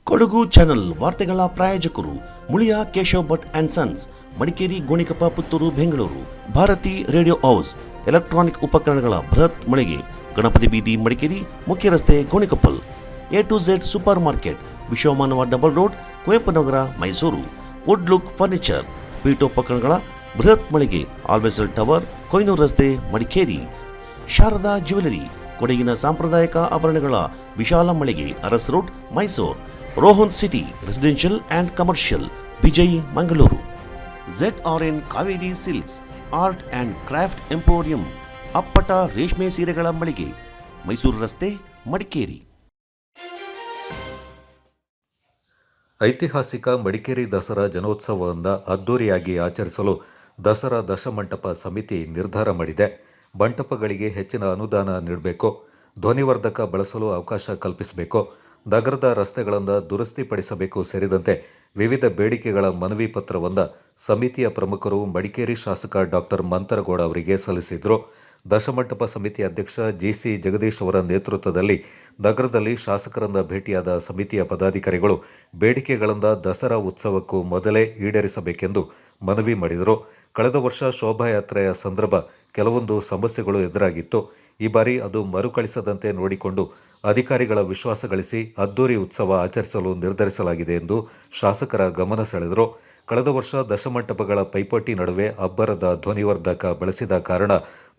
Kodagu channel ವಾರ್ತೆಗಳ ಪ್ರಾಯೋಜಕರು Muliya Keshav Bhat and sons, Madikeri, Gonikoppa, Puttur, Bengaluru. Bharathi radio house, electronic ಉಪಕರಣಗಳ ಬೃಹತ್ ಮಳಿಗೆ, ಗಣಪತಿ ಬೀದಿ, ಮಡಿಕೇರಿ, ಮುಖ್ಯ ರಸ್ತೆ, Gonikoppal. A2Z super market, Vishwamanava double road, Kuvempu Nagar, Mysuru. Wood look furniture, ಪೀಠೋಪಕರಣಗಳ ಬೃಹತ್ ಮಳಿಗೆ, ಆಲ್ವೆಸಲ್ ಟವರ್, ಕೊಯ್ನೂರು ರಸ್ತೆ, ಮಡಿಕೇರಿ. ಶಾರದಾ ಜ್ಯುವೆಲರಿ, ಕೊಡಗಿನ ಸಾಂಪ್ರದಾಯಿಕ ಆಭರಣಗಳ ವಿಶಾಲ ಮಳಿಗೆ, Aras road, Mysuru. Rohan city residential and commercial, Vijay, Mangaluru. ZRN Kaveri silks, art and craft emporium, ಅಪ್ಪಟ ರೇಷ್ಮೆ ಸೀರೆಗಳ ಮಳಿಗೆ, ಮೈಸೂರು ರಸ್ತೆ, ಮಡಿಕೇರಿ. ಐತಿಹಾಸಿಕ ಮಡಿಕೇರಿ ದಸರಾ ಜನೋತ್ಸವವನ್ನು ಅದ್ದೂರಿಯಾಗಿ ಆಚರಿಸಲು ದಸರಾ ದಶಮಂಟಪ ಸಮಿತಿ ನಿರ್ಧಾರ ಮಾಡಿದೆ. ಮಂಟಪಗಳಿಗೆ ಹೆಚ್ಚಿನ ಅನುದಾನ ನೀಡಬೇಕು, ಧ್ವನಿವರ್ಧಕ ಬಳಸಲು ಅವಕಾಶ ಕಲ್ಪಿಸಬೇಕು, ನಗರದ ರಸ್ತೆಗಳನ್ನು ದುರಸ್ತಿಪಡಿಸಬೇಕು ಸೇರಿದಂತೆ ವಿವಿಧ ಬೇಡಿಕೆಗಳ ಮನವಿ ಪತ್ರವನ್ನು ಸಮಿತಿಯ ಪ್ರಮುಖರು ಮಡಿಕೇರಿ ಶಾಸಕ ಡಾಕ್ಟರ್ ಮಂತರಗೌಡ ಅವರಿಗೆ ಸಲ್ಲಿಸಿದರು. ದಶಮಂಟಪ ಸಮಿತಿ ಅಧ್ಯಕ್ಷ GC ಜಗದೀಶ್ ಅವರ ನೇತೃತ್ವದಲ್ಲಿ ನಗರದಲ್ಲಿ ಶಾಸಕರನ್ನ ಭೇಟಿಯಾದ ಸಮಿತಿಯ ಪದಾಧಿಕಾರಿಗಳು ಬೇಡಿಕೆಗಳನ್ನು ದಸರಾ ಉತ್ಸವಕ್ಕೂ ಮೊದಲೇ ಈಡೇರಿಸಬೇಕೆಂದು ಮನವಿ ಮಾಡಿದರು. ಕಳೆದ ವರ್ಷ ಶೋಭಾಯಾತ್ರೆಯ ಸಂದರ್ಭ ಕೆಲವೊಂದು ಸಮಸ್ಯೆಗಳು ಎದುರಾಗಿತ್ತು. ಈ ಬಾರಿ ಅದು ಮರುಕಳಿಸದಂತೆ ನೋಡಿಕೊಂಡು ಅಧಿಕಾರಿಗಳ ವಿಶ್ವಾಸ ಗಳಿಸಿ ಅದ್ದೂರಿ ಉತ್ಸವ ಆಚರಿಸಲು ನಿರ್ಧರಿಸಲಾಗಿದೆ ಎಂದು ಶಾಸಕರ ಗಮನ ಸೆಳೆದರು. ಕಳೆದ ವರ್ಷ ದಶಮಂಟಪಗಳ ಪೈಪೋಟಿ ನಡುವೆ ಅಬ್ಬರದ ಧ್ವನಿವರ್ಧಕ ಬಳಸಿದ ಕಾರಣ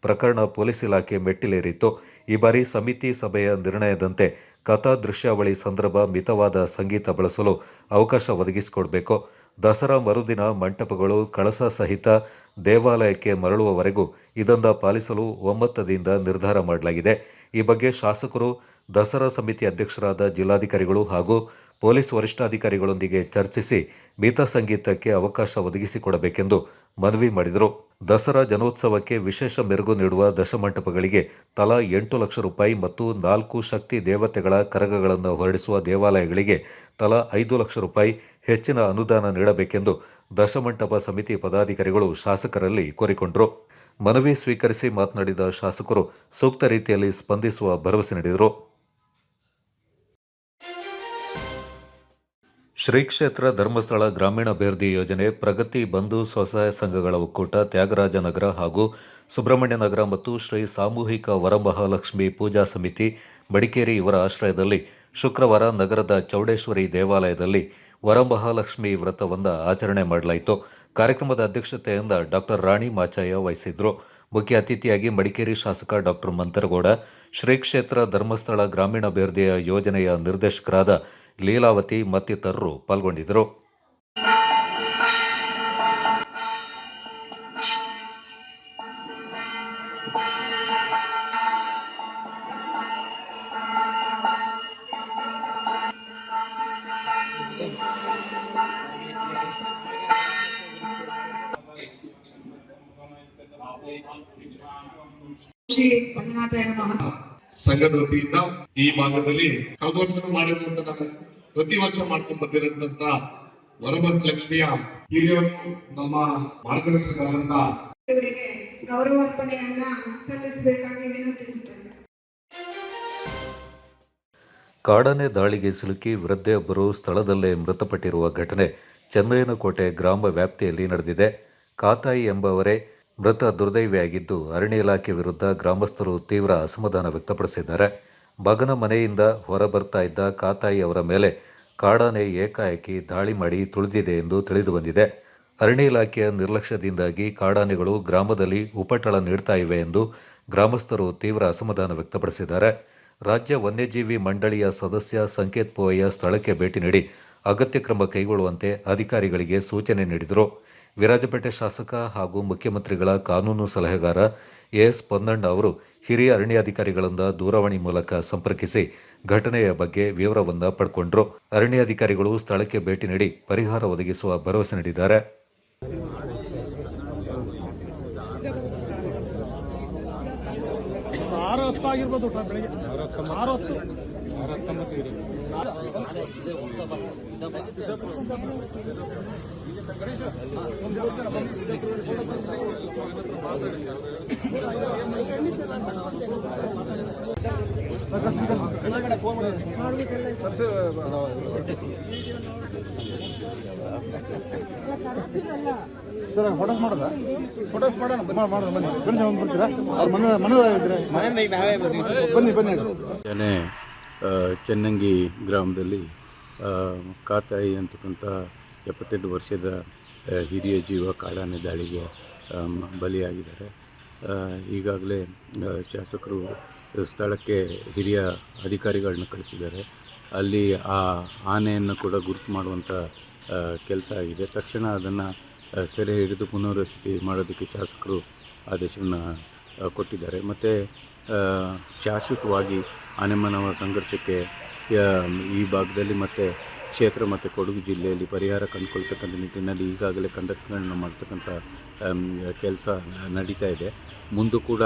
ಪ್ರಕರಣ ಪೊಲೀಸ್ ಇಲಾಖೆ ಮೆಟ್ಟಿಲೇರಿತ್ತು. ಈ ಬಾರಿ ಸಮಿತಿ ಸಭೆಯ ನಿರ್ಣಯದಂತೆ ಕಥಾ ದೃಶ್ಯಾವಳಿ ಸಂದರ್ಭ ಮಿತವಾದ ಸಂಗೀತ ಬಳಸಲು ಅವಕಾಶ ಒದಗಿಸಿಕೊಡಬೇಕು. ದಸರಾ ಮರುದಿನ ಮಂಟಪಗಳು ಕಳಸ ಸಹಿತ ದೇವಾಲಯಕ್ಕೆ ಮರಳುವವರೆಗೂ ಇದನ್ನು ಪಾಲಿಸಲು ಒಮ್ಮತದಿಂದ ನಿರ್ಧಾರ ಮಾಡಲಾಗಿದೆ. ಈ ಬಗ್ಗೆ ಶಾಸಕರು ದಸರಾ ಸಮಿತಿ ಅಧ್ಯಕ್ಷರಾದ ಜಿಲ್ಲಾಧಿಕಾರಿಗಳು ಹಾಗೂ ಪೊಲೀಸ್ ವರಿಷ್ಠಾಧಿಕಾರಿಗಳೊಂದಿಗೆ ಚರ್ಚಿಸಿ ಮಿತ ಸಂಗೀತಕ್ಕೆ ಅವಕಾಶ ಒದಗಿಸಿಕೊಡಬೇಕೆಂದು ಮನವಿ ಮಾಡಿದರು. ದಸರಾ ಜನೋತ್ಸವಕ್ಕೆ ವಿಶೇಷ ಮೆರುಗು ನೀಡುವ ದಶಮಂಟಪಗಳಿಗೆ ತಲಾ 8 ಲಕ್ಷ ರೂಪಾಯಿ ಮತ್ತು 4 ಶಕ್ತಿ ದೇವತೆಗಳ ಕರಗಗಳನ್ನು ಹೊರಡಿಸುವ ದೇವಾಲಯಗಳಿಗೆ ತಲಾ 5 ಲಕ್ಷ ರೂಪಾಯಿ ಹೆಚ್ಚಿನ ಅನುದಾನ ನೀಡಬೇಕೆಂದು ದಶಮಂಟಪ ಸಮಿತಿ ಪದಾಧಿಕಾರಿಗಳು ಶಾಸಕರಲ್ಲಿ ಕೋರಿಕೊಂಡರು. ಮನವಿ ಸ್ವೀಕರಿಸಿ ಮಾತನಾಡಿದ ಶಾಸಕರು ಸೂಕ್ತ ರೀತಿಯಲ್ಲಿ ಸ್ಪಂದಿಸುವ ಭರವಸೆ ನೀಡಿದರು. ಶ್ರೀ ಕ್ಷೇತ್ರ ಧರ್ಮಸ್ಥಳ ಗ್ರಾಮೀಣಾಭಿವೃದ್ಧಿ ಯೋಜನೆ, ಪ್ರಗತಿ ಬಂಧು ಸ್ವಸಹಾಯ ಸಂಘಗಳ ಒಕ್ಕೂಟ, ತ್ಯಾಗರಾಜನಗರ ಹಾಗೂ ಸುಬ್ರಹ್ಮಣ್ಯ ನಗರ ಮತ್ತು ಶ್ರೀ ಸಾಮೂಹಿಕ ವರಮಹಾಲಕ್ಷ್ಮಿ ಪೂಜಾ ಸಮಿತಿ ಮಡಿಕೇರಿ ಇವರ ಆಶ್ರಯದಲ್ಲಿ ಶುಕ್ರವಾರ ನಗರದ ಚೌಡೇಶ್ವರಿ ದೇವಾಲಯದಲ್ಲಿ ವರಮಹಾಲಕ್ಷ್ಮಿ ವ್ರತವನ್ನು ಆಚರಣೆ ಮಾಡಲಾಯಿತು. ಕಾರ್ಯಕ್ರಮದ ಅಧ್ಯಕ್ಷತೆಯಿಂದ ಡಾಕ್ಟರ್ ರಾಣಿ ಮಾಚಾಯ ವಹಿಸಿದ್ರು. ಮುಖ್ಯ ಅತಿಥಿಯಾಗಿ ಮಡಿಕೇರಿ ಶಾಸಕ ಡಾಕ್ಟರ್ ಮಂತರಗೌಡ, ಶ್ರೀ ಕ್ಷೇತ್ರ ಧರ್ಮಸ್ಥಳ ಗ್ರಾಮೀಣಾಭಿವೃದ್ಧಿಯ ಯೋಜನೆಯ ನಿರ್ದೇಶಕರಾದ ಲೀಲಾವತಿ ಮತ್ತಿತರರು ಪಾಲ್ಗೊಂಡಿದ್ದರು. ಸಂಘದ ವತಿಯಿಂದ ಈ ಭಾಗದಲ್ಲಿ ಕಳೆದ ವರ್ಷ ಮಾಡಿರುವಂತ ನಾವು ಪ್ರತಿ ವರ್ಷ ಮಾಡ್ಕೊಂಡು ಬಂದಿರೋದಂತ ವರಮಹಾಲಕ್ಷ್ಮಿಯ ಹಿರಿಯರು ನಮ್ಮ ಮಾರ್ಗದರ್ಶಕರಾದಂತ ಗೌರವಾರ್ಪಣೆಯನ್ನ ಸಲ್ಲಿಸಬೇಕಾಗಿ ವಿನಂತಿಸುತ್ತೇನೆ. ಕಾಡಾನೆ ದಾಳಿಗೆ ಸಿಲುಕಿ ವೃದ್ಧೆಯೊಬ್ಬರು ಸ್ಥಳದಲ್ಲೇ ಮೃತಪಟ್ಟಿರುವ ಘಟನೆ ಚಂದಯ್ಯನಕೋಟೆ ಗ್ರಾಮ ವ್ಯಾಪ್ತಿಯಲ್ಲಿ ನಡೆದಿದೆ. ಕಾತಾಯಿ ಎಂಬವರೇ ಮೃತ ದುರ್ದೈವಿಯಾಗಿದ್ದು, ಅರಣ್ಯ ಇಲಾಖೆ ವಿರುದ್ಧ ಗ್ರಾಮಸ್ಥರು ತೀವ್ರ ಅಸಮಾಧಾನ ವ್ಯಕ್ತಪಡಿಸಿದ್ದಾರೆ. ಮಗನ ಮನೆಯಿಂದ ಹೊರಬರ್ತಾ ಇದ್ದ ಕಾತಾಯಿ ಅವರ ಮೇಲೆ ಕಾಡಾನೆ ಏಕಾಏಕಿ ದಾಳಿ ಮಾಡಿ ತುಳಿದಿದೆ ಎಂದು ತಿಳಿದು ಬಂದಿದೆ. ಅರಣ್ಯ ಇಲಾಖೆಯ ನಿರ್ಲಕ್ಷ್ಯದಿಂದಾಗಿ ಕಾಡಾನೆಗಳು ಗ್ರಾಮದಲ್ಲಿ ಉಪಟಳ ನೀಡ್ತಾ ಇವೆ ಎಂದು ಗ್ರಾಮಸ್ಥರು ತೀವ್ರ ಅಸಮಾಧಾನ ವ್ಯಕ್ತಪಡಿಸಿದ್ದಾರೆ. ರಾಜ್ಯ ವನ್ಯಜೀವಿ ಮಂಡಳಿಯ ಸದಸ್ಯ ಸಂಕೇತ್ ಪೋಯ್ಯ ಸ್ಥಳಕ್ಕೆ ಭೇಟಿ ನೀಡಿ ಅಗತ್ಯ ಕ್ರಮ ಕೈಗೊಳ್ಳುವಂತೆ ಅಧಿಕಾರಿಗಳಿಗೆ ಸೂಚನೆ ನೀಡಿದರು. ವಿರಾಜಪೇಟೆ ಶಾಸಕ ಹಾಗೂ ಮುಖ್ಯಮಂತ್ರಿಗಳ ಕಾನೂನು ಸಲಹೆಗಾರ AS ಪೊನ್ನಣ್ಣ ಅವರು ಹಿರಿಯ ಅರಣ್ಯಾಧಿಕಾರಿಗಳಿಂದ ದೂರವಾಣಿ ಮೂಲಕ ಸಂಪರ್ಕಿಸಿ ಘಟನೆಯ ಬಗ್ಗೆ ವಿವರವನ್ನು ಪಡ್ಕೊಂಡ್ರು. ಅರಣ್ಯಾಧಿಕಾರಿಗಳು ಸ್ಥಳಕ್ಕೆ ಭೇಟಿ ನೀಡಿ ಪರಿಹಾರ ಒದಗಿಸುವ ಭರವಸೆ ನೀಡಿದ್ದಾರೆ. ಸರ್ ಫೋಟೋಸ್ ಮಾಡೋದಾ? ಫೋಟೋಸ್ ಮಾಡೋಣ ಮಾಡೋಣ ಬನ್ನಿ ಬನ್ನಿ ಒಂದು ಬರ್ತೀರಾ? ಅವ್ರ ಮನೆಯಲ್ಲಿದ್ದರೆ ಬನ್ನಿ ಬನ್ನಿ. ಚೆನ್ನಂಗಿ ಗ್ರಾಮದಲ್ಲಿ ಕಾತಾಯಿ ಅಂತಕ್ಕಂಥ 78 ವರ್ಷದ ಹಿರಿಯ ಜೀವ ಕಾಡಾನೆ ದಾಳಿಗೆ ಬಲಿಯಾಗಿದ್ದಾರೆ. ಈಗಾಗಲೇ ಶಾಸಕರು ಸ್ಥಳಕ್ಕೆ ಹಿರಿಯ ಅಧಿಕಾರಿಗಳನ್ನ ಕಳಿಸಿದ್ದಾರೆ. ಅಲ್ಲಿ ಆ ಆನೆಯನ್ನು ಕೂಡ ಗುರುತು ಮಾಡುವಂಥ ಕೆಲಸ ಆಗಿದೆ. ತಕ್ಷಣ ಅದನ್ನು ಸೆರೆ ಹಿಡಿದು ಪುನರ್ವಸತಿ ಮಾಡೋದಕ್ಕೆ ಶಾಸಕರು ಆದೇಶವನ್ನು ಕೊಟ್ಟಿದ್ದಾರೆ. ಮತ್ತು ಶಾಶ್ವತವಾಗಿ ಆನೆ ಮಾನವ ಸಂಘರ್ಷಕ್ಕೆ ಈ ಭಾಗದಲ್ಲಿ ಮತ್ತು ಕ್ಷೇತ್ರ ಮತ್ತು ಕೊಡಗು ಜಿಲ್ಲೆಯಲ್ಲಿ ಪರಿಹಾರ ಕಂಡುಕೊಳ್ತಕ್ಕಂಥ ನಿಟ್ಟಿನಲ್ಲಿ ಈಗಾಗಲೇ ಕಂದಕಗಳನ್ನ ಮಾಡ್ತಕ್ಕಂಥ ಕೆಲಸ ನಡೀತಾ ಇದೆ. ಮುಂದೂ ಕೂಡ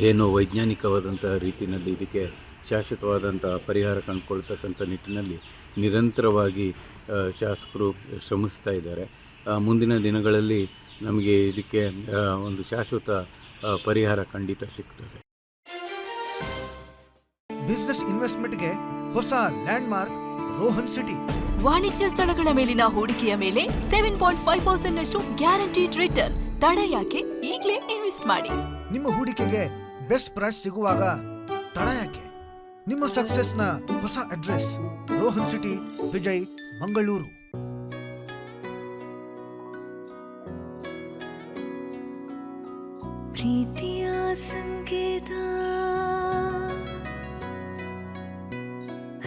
ಏನು ವೈಜ್ಞಾನಿಕವಾದಂಥ ರೀತಿಯಲ್ಲಿ ಇದಕ್ಕೆ ಶಾಶ್ವತವಾದಂಥ ಪರಿಹಾರ ಕಂಡುಕೊಳ್ತಕ್ಕಂಥ ನಿಟ್ಟಿನಲ್ಲಿ ನಿರಂತರವಾಗಿ ಶಾಸಕರು ಶ್ರಮಿಸ್ತಾ ಇದ್ದಾರೆ. ಮುಂದಿನ ದಿನಗಳಲ್ಲಿ ನಮಗೆ ಇದಕ್ಕೆ ಒಂದು ಶಾಶ್ವತ ಪರಿಹಾರ ಖಂಡಿತ ಸಿಗ್ತದೆ. ಬಿಸಿನೆಸ್ ಇನ್ವೆಸ್ಟ್ಮೆಂಟ್ಗೆ ಹೊಸ ಲ್ಯಾಂಡ್ಮಾರ್ಕ್ ರೋಹನ್ ಸಿಟಿ. ವಾಣಿಜ್ಯ ಸ್ಥಳಗಳ ಮೇಲಿನ ಹೂಡಿಕೆಯ ಮೇಲೆ 7.5% ನಷ್ಟು ಗ್ಯಾರಂಟಿಡ್ ರಿಟರ್ನ್. ತಡ ಯಾಕೆ? ಈಗಲೇ ಇನ್ವೆಸ್ಟ್ ಮಾಡಿ. ನಿಮ್ಮ ಹೂಡಿಕೆಗೆ ಬೆಸ್ಟ್ ಪ್ರೈಸ್ ಸಿಗುವಾಗ ತಡ ಯಾಕೆ? ನಿಮ್ಮ ಸಕ್ಸಸ್ನ ಹೊಸ ಅಡ್ರೆಸ್ ರೋಹನ್ ಸಿಟಿ, ವಿಜಯ್, ಮಂಗಳೂರು. ಪ್ರೀತಿಯ ಸಂಕೇತ,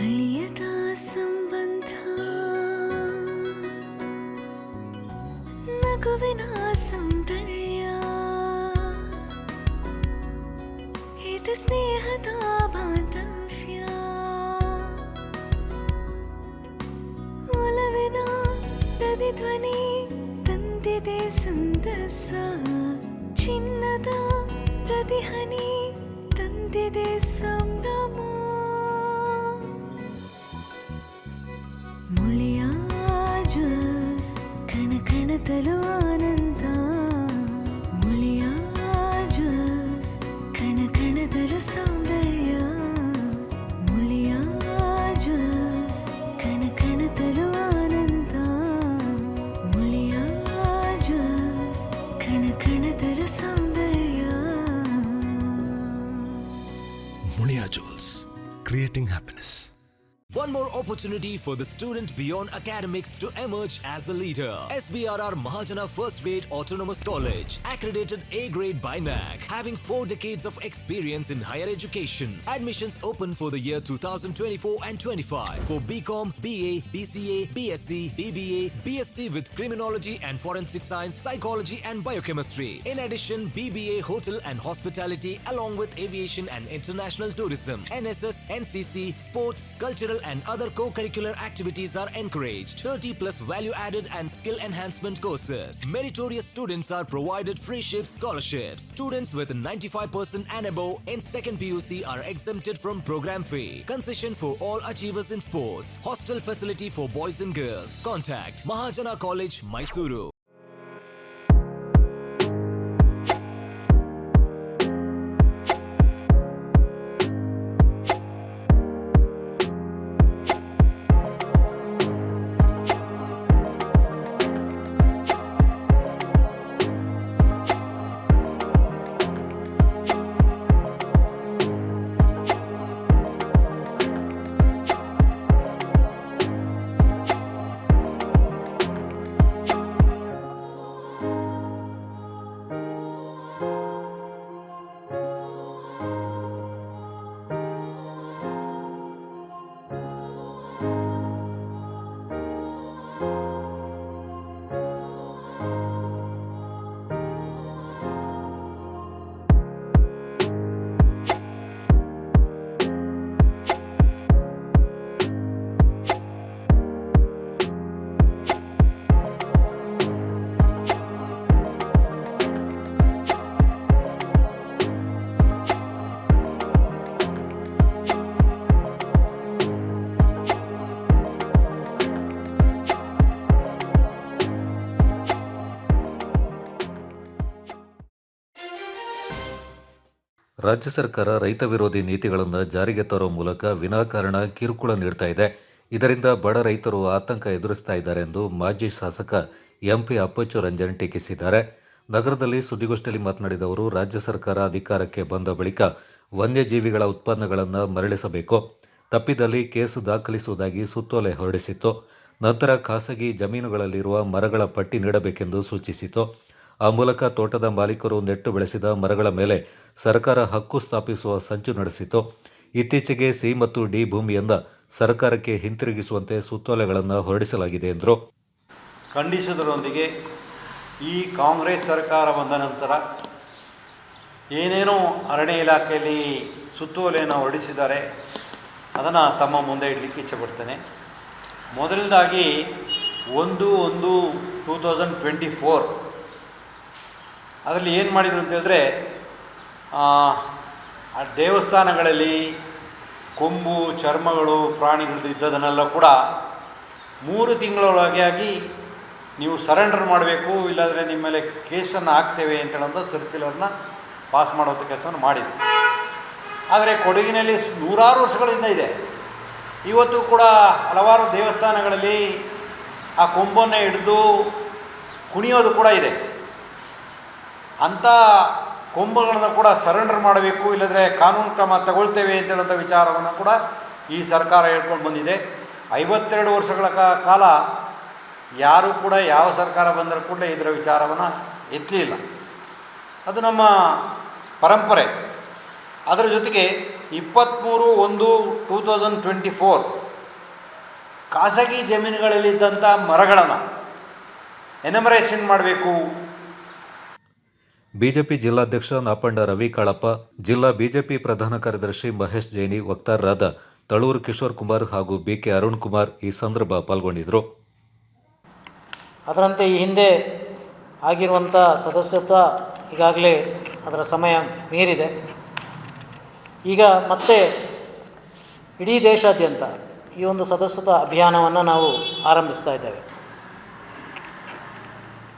ಅಳಿಯದ ಸಂಬಂಧ, ನಗುವಿನ ಸೌಂದರ್ಯ, ಇದು ಸ್ನೇಹದ ಬಾಂಧವ್ಯ, ಒಲವಿನ ಪ್ರತಿಧ್ವನಿ ತಂದಿದೆ ಸಂತಸ, ಚಿನ್ನದ ಪ್ರತಿಹನಿ ತಂದಿದೆ ಸಂಭ್ರಮ. ಮುಳಿಯ ಜ್ಯೂಸ್ ಕಣ ಕಣದಲು ಆನಂದ, ಮುಳಿಯ ಜ್ಯೂಸ್ ಕಣ ಕಣದಲು ಸೌಂದರ್ಯ, ಮುಳಿಯ ಜ್ಯೂಸ್ ಕಣ ಕಣದಲು ಆನಂದ, ಮುಳಿಯ ಜ್ಯೂಸ್ ಕಣ ಕಣದಲು ಸೌಂದರ್ಯ. Mulia Jewels, creating happiness. One more opportunity for the student beyond academics to emerge as a leader. SBRR Mahajana First Grade Autonomous College, accredited A grade by NAC, having 4 decades of experience in higher education. Admissions open for the year 2024 and 25 for BCom, BA, BCA, BSc, BBA, BSc with Criminology and Forensic Science, Psychology and Biochemistry. In addition, BBA Hotel and Hospitality along with Aviation and International Tourism. NSS, NCC, Sports, Cultural and other co-curricular activities are encouraged. 30 plus value-added and skill enhancement courses. Meritorious students are provided free shift scholarships. Students with 95% and above in second PUC are exempted from program fee. Concession for all achievers in sports. Hostel facility for boys and girls. Contact Mahajana College, Mysuru. ರಾಜ್ಯ ಸರ್ಕಾರ ರೈತ ವಿರೋಧಿ ನೀತಿಗಳನ್ನು ಜಾರಿಗೆ ತರೋ ಮೂಲಕ ವಿನಾಕಾರಣ ಕಿರುಕುಳ ನೀಡ್ತಾ ಇದೆ. ಇದರಿಂದ ಬಡ ರೈತರು ಆತಂಕ ಎದುರಿಸ್ತಾ ಇದ್ದಾರೆ ಎಂದು ಮಾಜಿ ಶಾಸಕ ಎಂಪಿ ಅಪ್ಪಚ್ಚು ರಂಜನ್ ಟೀಕಿಸಿದ್ದಾರೆ. ನಗರದಲ್ಲಿ ಸುದ್ದಿಗೋಷ್ಠಿಯಲ್ಲಿ ಮಾತನಾಡಿದ ಅವರು, ರಾಜ್ಯ ಸರ್ಕಾರ ಅಧಿಕಾರಕ್ಕೆ ಬಂದ ಬಳಿಕ ವನ್ಯಜೀವಿಗಳ ಉತ್ಪನ್ನಗಳನ್ನು ಮರಳಿಸಬೇಕು, ತಪ್ಪಿದಲ್ಲಿ ಕೇಸು ದಾಖಲಿಸುವುದಾಗಿ ಸುತ್ತೋಲೆ ಹೊರಡಿಸಿತ್ತು. ನಂತರ ಖಾಸಗಿ ಜಮೀನುಗಳಲ್ಲಿರುವ ಮರಗಳ ಪಟ್ಟಿ ನೀಡಬೇಕೆಂದು ಸೂಚಿಸಿತು. ಆ ಮೂಲಕ ತೋಟದ ಮಾಲೀಕರು ನೆಟ್ಟು ಬೆಳೆಸಿದ ಮರಗಳ ಮೇಲೆ ಸರ್ಕಾರ ಹಕ್ಕು ಸ್ಥಾಪಿಸುವ ಸಂಚು ನಡೆಸಿತು. ಇತ್ತೀಚೆಗೆ ಸಿ ಮತ್ತು ಡಿ ಭೂಮಿಯಿಂದ ಸರ್ಕಾರಕ್ಕೆ ಹಿಂತಿರುಗಿಸುವಂತೆ ಸುತ್ತೋಲೆಗಳನ್ನು ಹೊರಡಿಸಲಾಗಿದೆ ಎಂದರು. ಖಂಡಿಸುವುದರೊಂದಿಗೆ ಈ ಕಾಂಗ್ರೆಸ್ ಸರ್ಕಾರ ಬಂದ ನಂತರ ಏನೇನೋ ಅರಣ್ಯ ಇಲಾಖೆಯಲ್ಲಿ ಸುತ್ತೋಲೆಯನ್ನು ಹೊರಡಿಸಿದ್ದಾರೆ, ಅದನ್ನು ತಮ್ಮ ಮುಂದೆ ಇಡಲಿಕ್ಕೆ ಇಚ್ಛೆಪಡ್ತೇನೆ. ಮೊದಲನೇದಾಗಿ 1/1/2024 ಅದರಲ್ಲಿ ಏನು ಮಾಡಿದರು ಅಂತ ಹೇಳಿದ್ರೆ, ಆ ದೇವಸ್ಥಾನಗಳಲ್ಲಿ ಕೊಂಬು ಚರ್ಮಗಳು ಪ್ರಾಣಿಗಳದ್ದು ಇದ್ದದನ್ನೆಲ್ಲ ಕೂಡ 3 ತಿಂಗಳೊಳಗೆ ಆಗಿ ನೀವು ಸರೆಂಡರ್ ಮಾಡಬೇಕು, ಇಲ್ಲಾಂದರೆ ನಿಮ್ಮ ಮೇಲೆ ಕೇಸನ್ನು ಹಾಕ್ತೇವೆ ಅಂತ ಹೇಳೋಂಥ ಸರ್ಕ್ಯುಲರ್ನ ಪಾಸ್ ಮಾಡುವಂಥ ಕೆಲಸವನ್ನು ಮಾಡಿದೆ. ಆದರೆ ಕೊಡಗಿನಲ್ಲಿ ನೂರಾರು ವರ್ಷಗಳಿಂದ ಇದೆ. ಇವತ್ತು ಕೂಡ ಹಲವಾರು ದೇವಸ್ಥಾನಗಳಲ್ಲಿ ಆ ಕೊಂಬನ್ನು ಹಿಡಿದು ಕುಣಿಯೋದು ಕೂಡ ಇದೆ. ಅಂಥ ಕೊಂಬುಗಳನ್ನು ಕೂಡ ಸರೆಂಡರ್ ಮಾಡಬೇಕು, ಇಲ್ಲದ್ರೆ ಕಾನೂನು ಕ್ರಮ ತಗೊಳ್ತೇವೆ ಅಂತ ಹೇಳುವಂಥ ವಿಚಾರವನ್ನು ಕೂಡ ಈ ಸರ್ಕಾರ ಹೇಳ್ಕೊಂಡು ಬಂದಿದೆ. 52 ವರ್ಷಗಳ ಕಾಲ ಯಾರೂ ಕೂಡ ಯಾವ ಸರ್ಕಾರ ಬಂದರೂ ಕೂಡ ಇದರ ವಿಚಾರವನ್ನು ಎತ್ತಲಿಲ್ಲ. ಅದು ನಮ್ಮ ಪರಂಪರೆ. ಅದರ ಜೊತೆಗೆ 23/1/2024 ಖಾಸಗಿ ಜಮೀನುಗಳಲ್ಲಿದ್ದಂಥ ಮರಗಳನ್ನು ಎನಮರೇಷನ್ ಮಾಡಬೇಕು. ಬಿಜೆಪಿ ಜಿಲ್ಲಾಧ್ಯಕ್ಷ ನಾಪಂಡ ರವಿ ಕಾಳಪ್ಪ, ಜಿಲ್ಲಾ ಬಿಜೆಪಿ ಪ್ರಧಾನ ಕಾರ್ಯದರ್ಶಿ ಮಹೇಶ್ ಜೈನಿ, ವಕ್ತಾರರಾದ ತಳೂರು ಕಿಶೋರ್ ಕುಮಾರ್ ಹಾಗೂ ಬಿಕೆ ಅರುಣ್ ಕುಮಾರ್ ಈ ಸಂದರ್ಭ ಪಾಲ್ಗೊಂಡಿದ್ದರು. ಅದರಂತೆ ಈ ಹಿಂದೆ ಆಗಿರುವಂಥ ಸದಸ್ಯತ್ವ ಈಗಾಗಲೇ ಅದರ ಸಮಯ ಮೀರಿದೆ. ಈಗ ಮತ್ತೆ ಇಡೀ ದೇಶಾದ್ಯಂತ ಈ ಒಂದು ಸದಸ್ಯತ್ವ ಅಭಿಯಾನವನ್ನು ನಾವು ಆರಂಭಿಸ್ತಾ ಇದ್ದೇವೆ.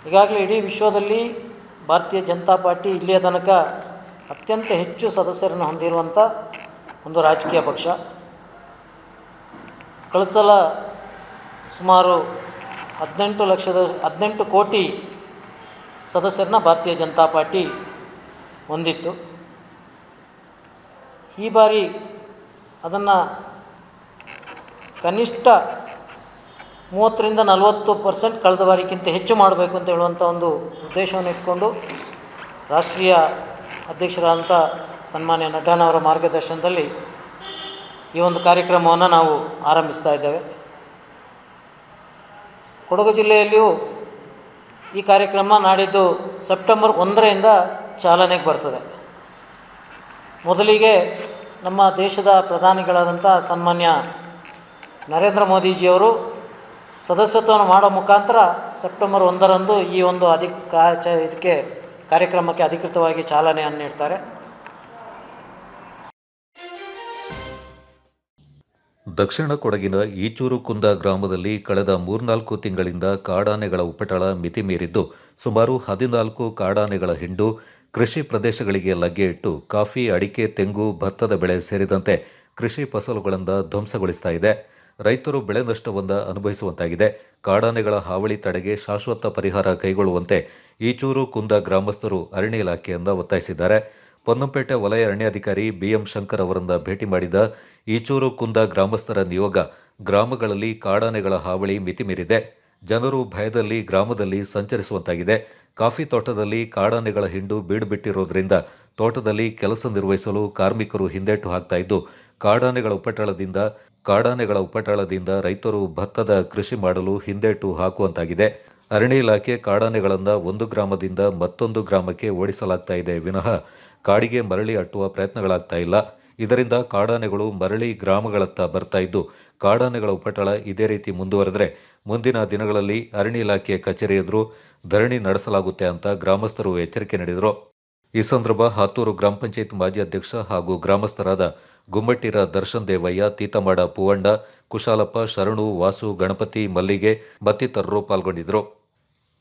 ಈಗಾಗಲೇ ಇಡೀ ವಿಶ್ವದಲ್ಲಿ ಭಾರತೀಯ ಜನತಾ ಪಾರ್ಟಿ ಇಲ್ಲಿಯ ತನಕ ಅತ್ಯಂತ ಹೆಚ್ಚು ಸದಸ್ಯರನ್ನು ಹೊಂದಿರುವಂಥ ಒಂದು ರಾಜಕೀಯ ಪಕ್ಷ. ಕಳೆದ ಸಲ ಸುಮಾರು 18 ಕೋಟಿ ಸದಸ್ಯರನ್ನ ಭಾರತೀಯ ಜನತಾ ಪಾರ್ಟಿ ಹೊಂದಿತ್ತು. ಈ ಬಾರಿ ಅದನ್ನು ಕನಿಷ್ಠ 30-40% ಕಳೆದ ಬಾರಿಗಿಂತ ಹೆಚ್ಚು ಮಾಡಬೇಕು ಅಂತ ಹೇಳುವಂಥ ಒಂದು ಉದ್ದೇಶವನ್ನು ಇಟ್ಕೊಂಡು ರಾಷ್ಟ್ರೀಯ ಅಧ್ಯಕ್ಷರಾದಂಥ ಸನ್ಮಾನ್ಯ ನಡ್ಡಾನವರ ಮಾರ್ಗದರ್ಶನದಲ್ಲಿ ಈ ಒಂದು ಕಾರ್ಯಕ್ರಮವನ್ನು ನಾವು ಆರಂಭಿಸ್ತಾ ಇದ್ದೇವೆ. ಕೊಡಗು ಜಿಲ್ಲೆಯಲ್ಲಿಯೂ ಈ ಕಾರ್ಯಕ್ರಮ ನಾಡಿದ್ದು ಸೆಪ್ಟೆಂಬರ್ 1ರಿಂದ ಚಾಲನೆಗೆ ಬರ್ತದೆ. ಮೊದಲಿಗೆ ನಮ್ಮ ದೇಶದ ಪ್ರಧಾನಿಗಳಾದಂಥ ಸನ್ಮಾನ್ಯ ನರೇಂದ್ರ ಮೋದಿಜಿಯವರು ಸದಸ್ಯತ್ವವನ್ನು ಮಾಡೋ ಮುಖಾಂತರ ಸೆಪ್ಟೆಂಬರ್ 1ರಂದು ಈ ಒಂದು ಇದಕ್ಕೆ ಕಾರ್ಯಕ್ರಮಕ್ಕೆ ಅಧಿಕೃತವಾಗಿ ಚಾಲನೆಯನ್ನು ನೀಡ್ತಾರೆ. ದಕ್ಷಿಣ ಕೊಡಗಿನ ಈಚೂರು ಕುಂದ ಗ್ರಾಮದಲ್ಲಿ ಕಳೆದ 3-4 ತಿಂಗಳಿಂದ ಕಾಡಾನೆಗಳ ಉಪಟಳ ಮಿತಿ ಮೀರಿದ್ದು, ಸುಮಾರು 14 ಕಾಡಾನೆಗಳ ಹಿಂಡು ಕೃಷಿ ಪ್ರದೇಶಗಳಿಗೆ ಲಗ್ಗೆ ಇಟ್ಟು ಕಾಫಿ, ಅಡಿಕೆ, ತೆಂಗು, ಭತ್ತದ ಬೆಳೆ ಸೇರಿದಂತೆ ಕೃಷಿ ಫಸಲುಗಳನ್ನು ಧ್ವಂಸಗೊಳಿಸ್ತಾ ಇದೆ. ರೈತರು ಬೆಳೆ ನಷ್ಟವನ್ನು ಅನುಭವಿಸುವಂತಾಗಿದೆ. ಕಾಡಾನೆಗಳ ಹಾವಳಿ ತಡೆಗೆ ಶಾಶ್ವತ ಪರಿಹಾರ ಕೈಗೊಳ್ಳುವಂತೆ ಈಚೂರು ಕುಂದ ಗ್ರಾಮಸ್ಥರು ಅರಣ್ಯ ಇಲಾಖೆಯಿಂದ ಒತ್ತಾಯಿಸಿದ್ದಾರೆ. ಪೊನ್ನಂಪೇಟೆ ವಲಯ ಅರಣ್ಯಾಧಿಕಾರಿ ಬಿಎಂ ಶಂಕರ್ ಅವರನ್ನು ಭೇಟಿ ಮಾಡಿದ ಈಚೂರು ಕುಂದ ಗ್ರಾಮಸ್ಥರ ನಿಯೋಗ, ಗ್ರಾಮಗಳಲ್ಲಿ ಕಾಡಾನೆಗಳ ಹಾವಳಿ ಮಿತಿ ಮೀರಿದೆ. ಜನರು ಭಯದಲ್ಲಿ ಗ್ರಾಮದಲ್ಲಿ ಸಂಚರಿಸುವಂತಾಗಿದೆ. ಕಾಫಿ ತೋಟದಲ್ಲಿ ಕಾಡಾನೆಗಳ ಹಿಂಡು ಬೀಡುಬಿಟ್ಟಿರುವುದರಿಂದ ತೋಟದಲ್ಲಿ ಕೆಲಸ ನಿರ್ವಹಿಸಲು ಕಾರ್ಮಿಕರು ಹಿಂದೇಟು ಹಾಕ್ತಾ ಇದ್ದು, ಕಾಡಾನೆಗಳ ಉಪಟಳದಿಂದ ರೈತರು ಭತ್ತದ ಕೃಷಿ ಮಾಡಲು ಹಿಂದೇಟು ಹಾಕುವಂತಾಗಿದೆ. ಅರಣ್ಯ ಇಲಾಖೆ ಕಾಡಾನೆಗಳನ್ನು ಒಂದು ಗ್ರಾಮದಿಂದ ಮತ್ತೊಂದು ಗ್ರಾಮಕ್ಕೆ ಓಡಿಸಲಾಗ್ತಾ ಇದೆ ವಿನಃ ಕಾಡಿಗೆ ಮರಳಿ ಅಟ್ಟುವ ಪ್ರಯತ್ನಗಳಾಗ್ತಾ ಇಲ್ಲ. ಇದರಿಂದ ಕಾಡಾನೆಗಳು ಮರಳಿ ಗ್ರಾಮಗಳತ್ತ ಬರ್ತಾ ಇದ್ದು, ಕಾಡಾನೆಗಳ ಉಪಟಳ ಇದೇ ರೀತಿ ಮುಂದುವರೆದರೆ ಮುಂದಿನ ದಿನಗಳಲ್ಲಿ ಅರಣ್ಯ ಇಲಾಖೆ ಕಚೇರಿ ಎದುರು ಧರಣಿ ನಡೆಸಲಾಗುತ್ತೆ ಅಂತ ಗ್ರಾಮಸ್ಥರು ಎಚ್ಚರಿಕೆ ನೀಡಿದರು. ಈ ಸಂದರ್ಭ ಹಾತೂರು ಗ್ರಾಮ ಪಂಚಾಯತ್ ಮಾಜಿ ಅಧ್ಯಕ್ಷ ಹಾಗೂ ಗ್ರಾಮಸ್ಥರಾದ ಗುಮ್ಮಟ್ಟಿರ ದರ್ಶನ್ ದೇವಯ್ಯ, ತೀತಮಾಡ ಪೂವಣ್ಣ, ಕುಶಾಲಪ್ಪ, ಶರಣು, ವಾಸು, ಗಣಪತಿ, ಮಲ್ಲಿಗೆ ಮತ್ತಿತರರು ಪಾಲ್ಗೊಂಡಿದ್ದರು.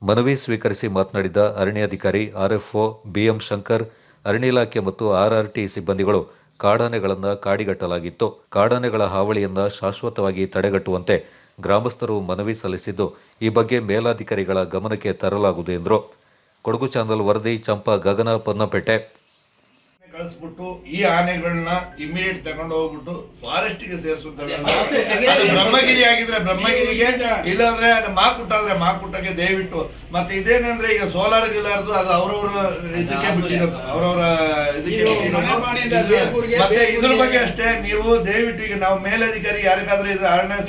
ಮನವಿ ಸ್ವೀಕರಿಸಿ ಮಾತನಾಡಿದ ಅರಣ್ಯಾಧಿಕಾರಿ ಆರ್ಎಫ್ಒ ಬಿಎಂ ಶಂಕರ್, ಅರಣ್ಯ ಇಲಾಖೆ ಮತ್ತು RRT ಸಿಬ್ಬಂದಿಗಳು ಕಾಡಾನೆಗಳನ್ನು ಕಾಡಿಗಟ್ಟಲಾಗಿತ್ತು. ಕಾಡಾನೆಗಳ ಹಾವಳಿಯನ್ನು ಶಾಶ್ವತವಾಗಿ ತಡೆಗಟ್ಟುವಂತೆ ಗ್ರಾಮಸ್ಥರು ಮನವಿ ಸಲ್ಲಿಸಿದ್ದು, ಈ ಬಗ್ಗೆ ಮೇಲಾಧಿಕಾರಿಗಳ ಗಮನಕ್ಕೆ ತರಲಾಗುವುದು ಎಂದರು. ಕೊಡಗು ಚಾನಲ್ ವರದಿ ಚಂಪಾ ಗಗನ ಪೊನ್ನಪೇಟೆ. ಕಳಿಸ್ಬಿಟ್ಟು ಈ ಆನೆಗಳನ್ನ ಇಮಿಡಿಯೇಟ್ ತಗೊಂಡು ಹೋಗ್ಬಿಟ್ಟು ಫಾರೆಸ್ಟ್ ಗೆ ಸೇರಿಸುತ್ತವೆ. ಬ್ರಹ್ಮಗಿರಿ ಆಗಿದ್ರೆ ಬ್ರಹ್ಮಗಿರಿಗೆ, ಇಲ್ಲಾಂದ್ರೆ ಮಾಕುಟ್ಟ ಆದ್ರೆ ಮಾಕುಟ್ಟಕ್ಕೆ ದಯವಿಟ್ಟು. ಮತ್ತೆ ಇದೇನಂದ್ರೆ ಈಗ ಸೋಲಾರ್ ಗಿಲ್ಲಾರ್ದು ಅದು ಅವ್ರವ್ರ ಇದಕ್ಕೆ ಬಿಟ್ಟಿರೋದು, ಅವ್ರವ್ರ ಇದಕ್ಕೆ ಬಿಟ್ಟಿರೋದು. ಮತ್ತೆ ಇದ್ರ ಬಗ್ಗೆ ಅಷ್ಟೇ ನೀವು ದಯವಿಟ್ಟು ಈಗ ನಾವು ಮೇಲಧಿಕಾರಿ ಯಾರಿಗಾದ್ರೂ ಇದ್ರೆ ಅರಣ್ಯ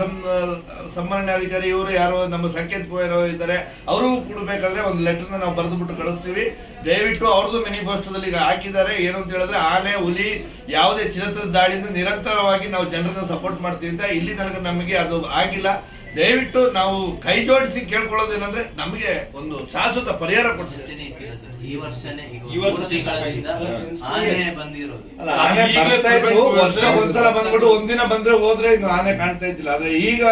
ಸಂಬಂಧಾಧಿಕಾರಿ ಇವರು ಯಾರೋ ನಮ್ಮ ಸಂಕೇತ್ ಪೋಯರು ಇದ್ದಾರೆ, ಅವರು ಕೊಡ್ಬೇಕಾದ್ರೆ ಒಂದು ಲೆಟರ್ನ ನಾವು ಬರೆದು ಬಿಟ್ಟು ಕಳಿಸ್ತೀವಿ. ದಯವಿಟ್ಟು ಅವ್ರದ್ದು ಮ್ಯಾನಿಫೆಸ್ಟೋದಲ್ಲಿ ಈಗ ಹಾಕಿದ್ದಾರೆ. ಏನು ಅಂತ ಹೇಳಿದ್ರೆ ಆನೆ, ಹುಲಿ ಯಾವುದೇ ಚಿರತದ ದಾಳಿಯಿಂದ ನಿರಂತರವಾಗಿ ನಾವು ಜನರನ್ನ ಸಪೋರ್ಟ್ ಮಾಡ್ತೀವಿ ಅಂತ. ಇಲ್ಲಿ ತನಕ ನಮಗೆ ಅದು ಆಗಿಲ್ಲ. ದಯವಿಟ್ಟು ನಾವು ಕೈ ಜೋಡಿಸಿ ಕೇಳ್ಕೊಳ್ಳೋದೇನಂದ್ರೆ ನಮಗೆ ಒಂದು ಶಾಶ್ವತ ಪರಿಹಾರ ಕೊಡ್ತೀವಿ. ವರ್ಷ ಒಂದ್ಸಲ ಬಂದ್ಬಿಟ್ಟು ಒಂದಿನ ಬಂದ್ರೆ ಹೋದ್ರೆ ಇನ್ನು ಆನೆ ಕಾಣ್ತಾ ಇದ್ದಿಲ್ಲ. ಆದ್ರೆ ಈಗ